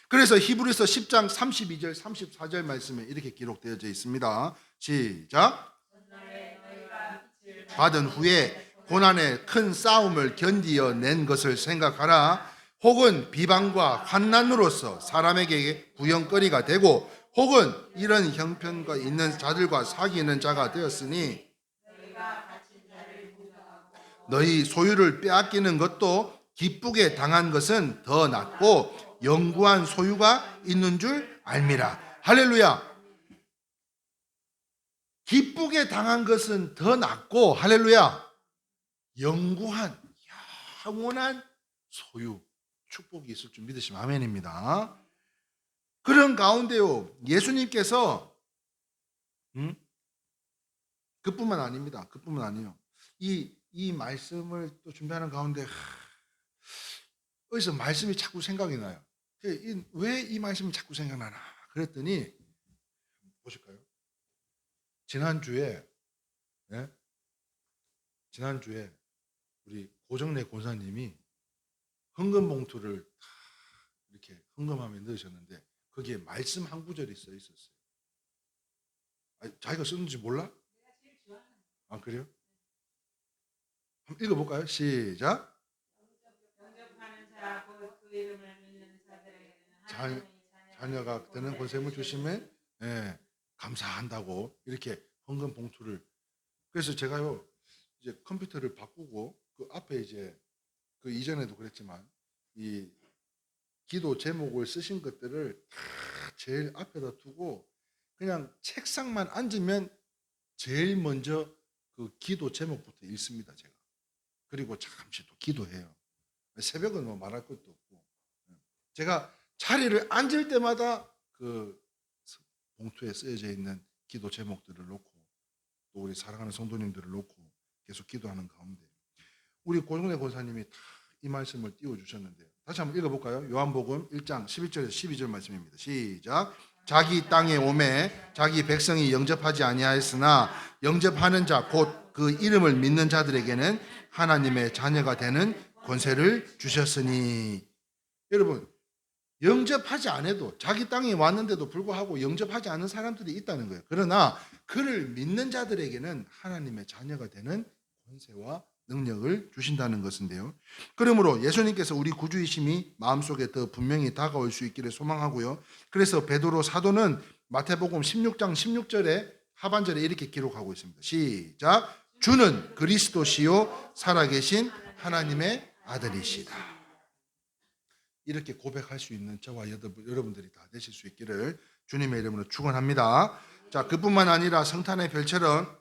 그래서 히브리서 10장 32절 34절 말씀에 이렇게 기록되어져 있습니다. 시작. 받은 후에 고난의 큰 싸움을 견디어 낸 것을 생각하라. 혹은 비방과 환난으로서 사람에게 구형거리가 되고 혹은 이런 형편과 있는 자들과 사귀는 자가 되었으니 너희 소유를 빼앗기는 것도 기쁘게 당한 것은 더 낫고 영구한 소유가 있는 줄 알미라. 할렐루야. 기쁘게 당한 것은 더 낫고 할렐루야 영구한 영원한 소유 축복이 있을 줄 믿으시면 아멘입니다. 그런 가운데요, 예수님께서 그뿐만 아닙니다. 그뿐만 아니에요. 이 말씀을 또 준비하는 가운데 어디서 말씀이 자꾸 생각이 나요. 왜 이 말씀이 자꾸 생각나나? 그랬더니 보실까요? 지난주에 예? 지난주에 우리 고정래 권사님이 헌금 봉투를 다 이렇게 헌금함에 넣으셨는데 거기에 말씀 한 구절이 써 있었어요. 자기가 썼는지 몰라? 아 그래요? 한번 읽어볼까요? 시작. 영접하는 자, 곧 그 이름을 믿는 자들에게는 자, 하나님의 자녀가 되는 권세를 주시면 예, 감사한다고 이렇게 헌금 봉투를. 그래서 제가요 이제 컴퓨터를 바꾸고 그 앞에 이제 그 이전에도 그랬지만 이 기도 제목을 쓰신 것들을 다 제일 앞에다 두고 그냥 책상만 앉으면 제일 먼저 그 기도 제목부터 읽습니다 제가. 그리고 잠시 또 기도해요. 새벽은 뭐 말할 것도 없고 제가 자리를 앉을 때마다 그 봉투에 쓰여져 있는 기도 제목들을 놓고 또 우리 사랑하는 성도님들을 놓고 계속 기도하는 가운데 우리 고종래 권사님이 다 이 말씀을 띄워주셨는데요. 다시 한번 읽어볼까요? 요한복음 1장 11절에서 12절 말씀입니다. 시작. 자기 땅에 오매 자기 백성이 영접하지 아니하였으나 영접하는 자 곧 그 이름을 믿는 자들에게는 하나님의 자녀가 되는 권세를 주셨으니. 여러분 영접하지 않아도 자기 땅에 왔는데도 불구하고 영접하지 않는 사람들이 있다는 거예요. 그러나 그를 믿는 자들에게는 하나님의 자녀가 되는 권세와 능력을 주신다는 것인데요. 그러므로 예수님께서 우리 구주이심이 마음속에 더 분명히 다가올 수 있기를 소망하고요. 그래서 베드로 사도는 마태복음 16장 16절에 하반절에 이렇게 기록하고 있습니다. 시작. 주는 그리스도시요 살아계신 하나님의 아들이시다. 이렇게 고백할 수 있는 저와 여러분들이 다 되실 수 있기를 주님의 이름으로 축원합니다. 자, 그뿐만 아니라 성탄의 별처럼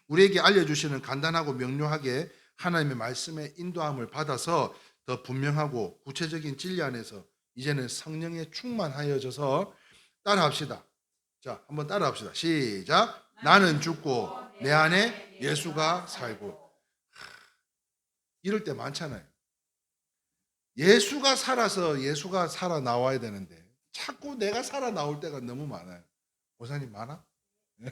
우리에게 알려주시는 간단하고 명료하게 하나님의 말씀의 인도함을 받아서 더 분명하고 구체적인 진리 안에서 이제는 성령에 충만하여져서 따라합시다. 자, 한번 따라합시다. 시작. 나는 죽고 내 안에 예수가 살고. 이럴 때 많잖아요. 예수가 살아서 예수가 살아 나와야 되는데 자꾸 내가 살아 나올 때가 너무 많아요. 고사님 많아? 네.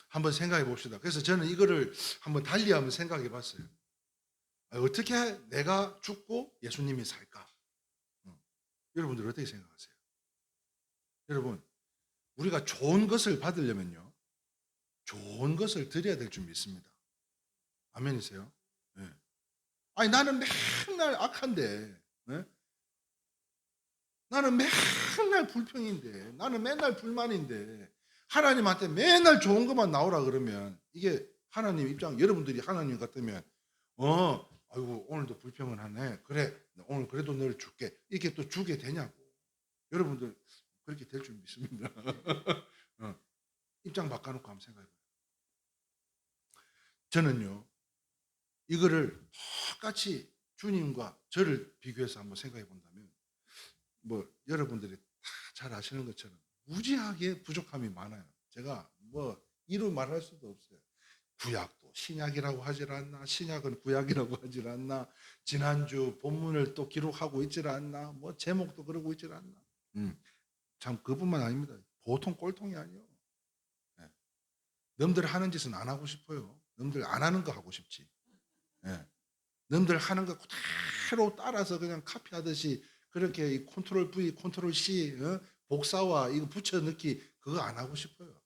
한번 생각해 봅시다. 그래서 저는 이거를 한번 달리 한번 생각해 봤어요. 어떻게 내가 죽고 예수님이 살까? 여러분들 어떻게 생각하세요? 여러분 우리가 좋은 것을 받으려면요 좋은 것을 드려야 될 줄 믿습니다. 아멘이세요? 네. 아니 나는 맨날 악한데 네? 나는 맨날 불평인데 나는 맨날 불만인데 하나님한테 맨날 좋은 것만 나오라 그러면 이게 하나님 입장 여러분들이 하나님 같으면 아이고 오늘도 불평을 하네 그래 오늘 그래도 널 줄게 이렇게 또 주게 되냐고. 여러분들 그렇게 될 줄 믿습니다. 입장 바꿔놓고 한번 생각해봐요. 저는요 이거를 똑같이 주님과 저를 비교해서 한번 생각해 본다면 뭐 여러분들이 다 잘 아시는 것처럼 무지하게 부족함이 많아요. 제가 뭐 이루 말할 수도 없어요. 구약도 신약이라고 하질 않나, 신약은 구약이라고 하질 않나, 지난주 본문을 또 기록하고 있질 않나, 뭐 제목도 그러고 있질 않나. 참 그뿐만 아닙니다. 보통 꼴통이 아니요. 네. 남들 하는 짓은 안 하고 싶어요. 남들 안 하는 거 하고 싶지. 네. 남들 하는 거 그대로 따라서 그냥 카피하듯이 그렇게 이 컨트롤 V, 컨트롤 C, 복사와 이거 붙여 넣기 그거 안 하고 싶어요.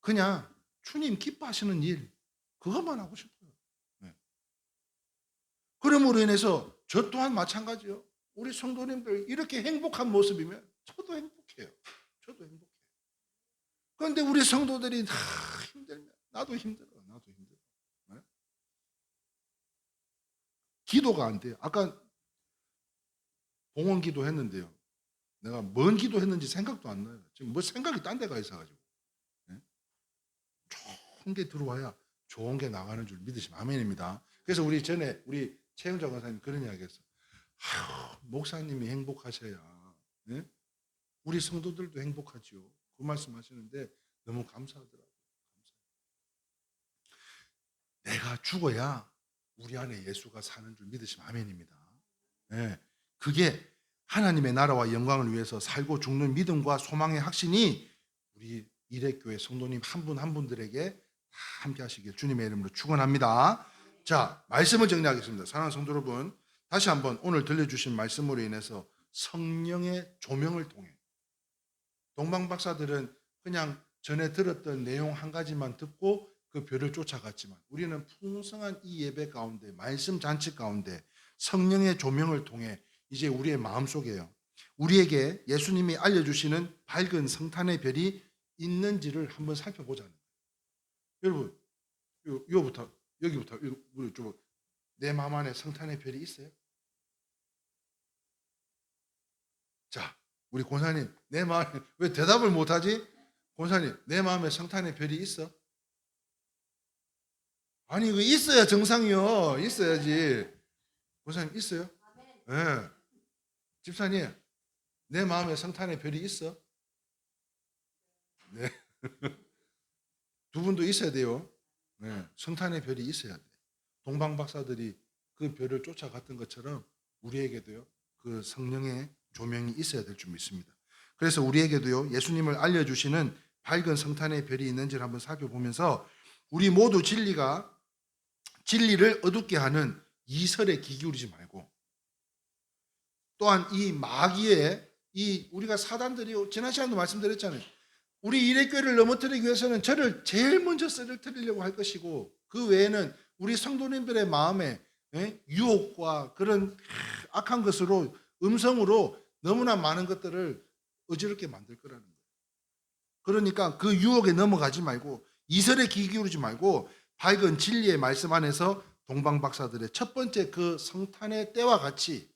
그냥 주님 기뻐하시는 일 그것만 하고 싶어요. 네. 그러므로 인해서 저 또한 마찬가지요. 우리 성도님들 이렇게 행복한 모습이면 저도 행복해요. 저도 행복해요. 그런데 우리 성도들이 다 힘들면 나도 힘들어. 나도 힘들어. 네? 기도가 안 돼요. 아까 봉헌 기도 했는데요. 내가 뭔 기도 했는지 생각도 안 나요. 지금 뭐 생각이 딴 데가 있어가지고. 네? 좋은 게 들어와야 좋은 게 나가는 줄 믿으시면 아멘입니다. 그래서 우리 전에 우리 최영자 권사님 그런 이야기 했어요. 목사님이 행복하셔야 네? 우리 성도들도 행복하죠. 그 말씀 하시는데 너무 감사하더라고요. 내가 죽어야 우리 안에 예수가 사는 줄 믿으시면 아멘입니다. 예, 그게 하나님의 나라와 영광을 위해서 살고 죽는 믿음과 소망의 확신이 우리 이레교회 성도님 한 분 한 분들에게 다 함께 하시길 주님의 이름으로 축원합니다. 자, 말씀을 정리하겠습니다. 사랑하는 성도 여러분, 다시 한번 오늘 들려주신 말씀으로 인해서 성령의 조명을 통해 동방 박사들은 그냥 전에 들었던 내용 한 가지만 듣고 그 별을 쫓아갔지만 우리는 풍성한 이 예배 가운데 말씀 잔치 가운데 성령의 조명을 통해 이제 우리의 마음속에요, 우리에게 예수님이 알려주시는 밝은 성탄의 별이 있는지를 한번 살펴보자는 거예요. 여러분, 여기부터 우리 좀 내 마음 안에 성탄의 별이 있어요? 자, 우리 권사님, 내 마음에 왜 대답을 못하지? 권사님, 내 마음에 성탄의 별이 있어? 아니, 이거 있어야 정상이요. 있어야지. 권사님, 있어요? 네. 집사님, 내 마음에 성탄의 별이 있어? 네. 두 분도 있어야 돼요. 네. 성탄의 별이 있어야 돼. 동방 박사들이 그 별을 쫓아갔던 것처럼 우리에게도요, 그 성령의 조명이 있어야 될 줄 믿습니다. 그래서 우리에게도요, 예수님을 알려주시는 밝은 성탄의 별이 있는지를 한번 살펴보면서 우리 모두 진리를 어둡게 하는 이설에 귀 기울이지 말고, 또한 이 마귀의 우리가 사단들이 지난 시간도 말씀드렸잖아요. 우리 이레교회를 넘어뜨리기 위해서는 저를 제일 먼저 쓰러뜨리려고 할 것이고, 그 외에는 우리 성도님들의 마음에 유혹과 그런 악한 것으로 음성으로 너무나 많은 것들을 어지럽게 만들 거라는 거예요. 그러니까 그 유혹에 넘어가지 말고 이설에 귀 기울이지 말고 밝은 진리의 말씀 안에서 동방 박사들의 첫 번째 그 성탄의 때와 같이,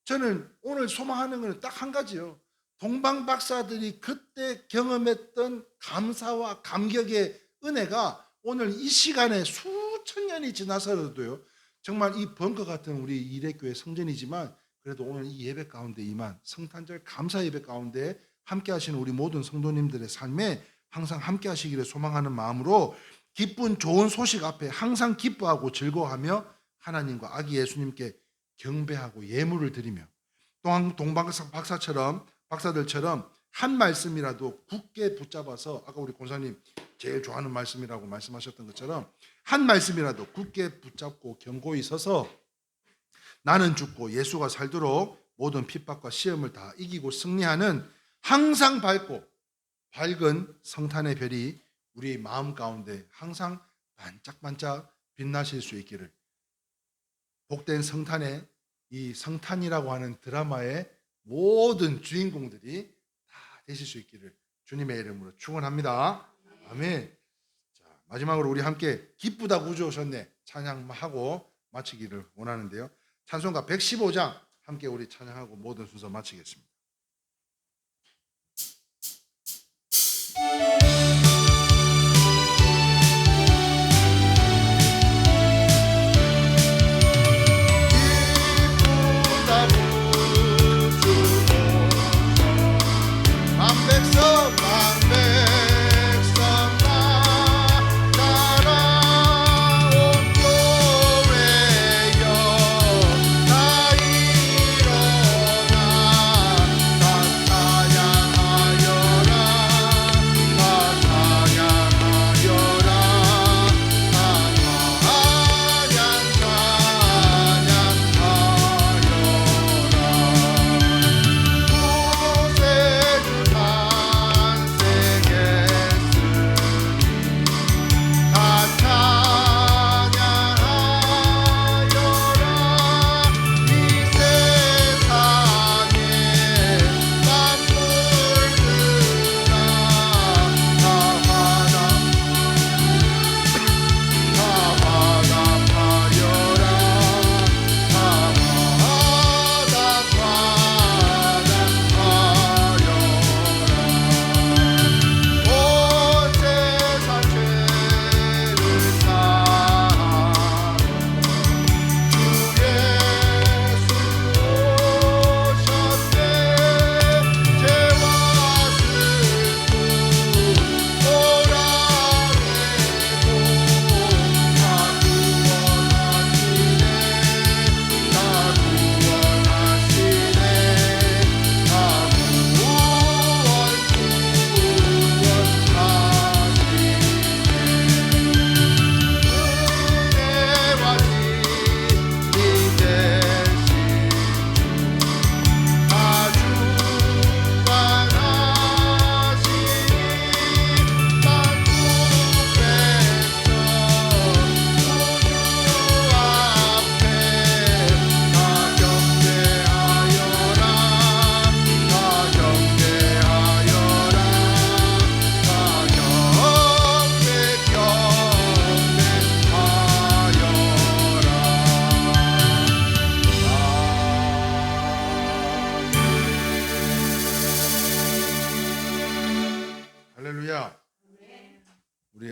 저는 오늘 소망하는 것은 딱 한 가지요. 동방 박사들이 그때 경험했던 감사와 감격의 은혜가 오늘 이 시간에 수천 년이 지나서도요, 정말 이 벙커 같은 우리 이레교회 성전이지만 그래도 오늘 이 예배 가운데 임한 성탄절 감사 예배 가운데 함께 하시는 우리 모든 성도님들의 삶에 항상 함께 하시기를 소망하는 마음으로 기쁜 좋은 소식 앞에 항상 기뻐하고 즐거워하며 하나님과 아기 예수님께 경배하고 예물을 드리며, 또한 동방 박사들처럼 한 말씀이라도 굳게 붙잡아서, 아까 우리 권사님 제일 좋아하는 말씀이라고 말씀하셨던 것처럼 한 말씀이라도 굳게 붙잡고 견고히 서서 나는 죽고 예수가 살도록 모든 핍박과 시험을 다 이기고 승리하는 항상 밝고 밝은 성탄의 별이 우리 마음 가운데 항상 반짝반짝 빛나실 수 있기를, 복된 성탄의 이 성탄이라고 하는 드라마의 모든 주인공들이 다 되실 수 있기를 주님의 이름으로 축원합니다. 아멘. 자, 마지막으로 우리 함께 기쁘다 구주 오셨네 찬양하고 마치기를 원하는데요. 찬송가 115장 함께 우리 찬양하고 모든 순서 마치겠습니다.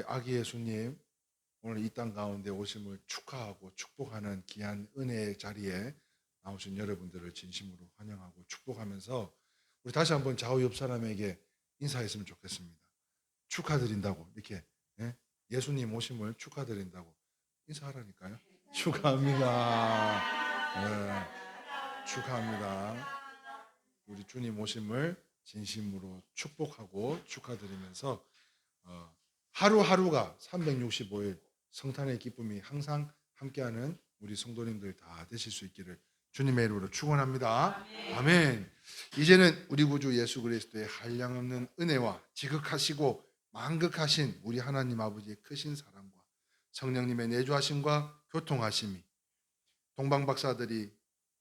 아기 예수님 오늘 이 땅 가운데 오심을 축하하고 축복하는 귀한 은혜의 자리에 나오신 여러분들을 진심으로 환영하고 축복하면서 우리 다시 한번 좌우 옆 사람에게 인사했으면 좋겠습니다. 축하드린다고 이렇게 예수님 오심을 축하드린다고 인사하라니까요. 축하합니다. 축하합니다. 우리 주님 오심을 진심으로 축복하고 축하드리면서 하루하루가 365일 성탄의 기쁨이 항상 함께하는 우리 성도님들 다 되실 수 있기를 주님의 이름으로 축원합니다. 아멘. 이제는 우리 구주 예수 그리스도의 한량없는 은혜와 지극하시고 만극하신 우리 하나님 아버지의 크신 사랑과 성령님의 내주하심과 교통하심이 동방박사들이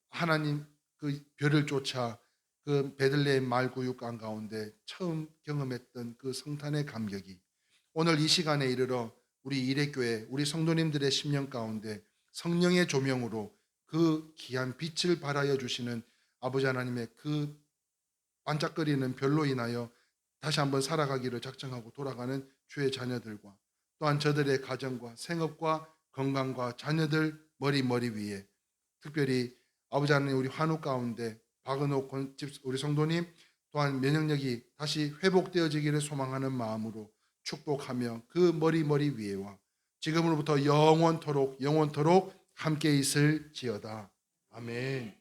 하나님 그 별을 쫓아 그 베들레헴 말구육강 가운데 처음 경험했던 그 성탄의 감격이 오늘 이 시간에 이르러 우리 이레교회 우리 성도님들의 심령 가운데 성령의 조명으로 그 귀한 빛을 발하여 주시는 아버지 하나님의 그 반짝거리는 별로 인하여 다시 한번 살아가기를 작정하고 돌아가는 주의 자녀들과 또한 저들의 가정과 생업과 건강과 자녀들 머리 위에 특별히 아버지 하나님 우리 환우 가운데 박은옥 우리 성도님 또한 면역력이 다시 회복되어지기를 소망하는 마음으로 축복하며 그 머리 위에와 지금으로부터 영원토록 함께 있을지어다. 아멘.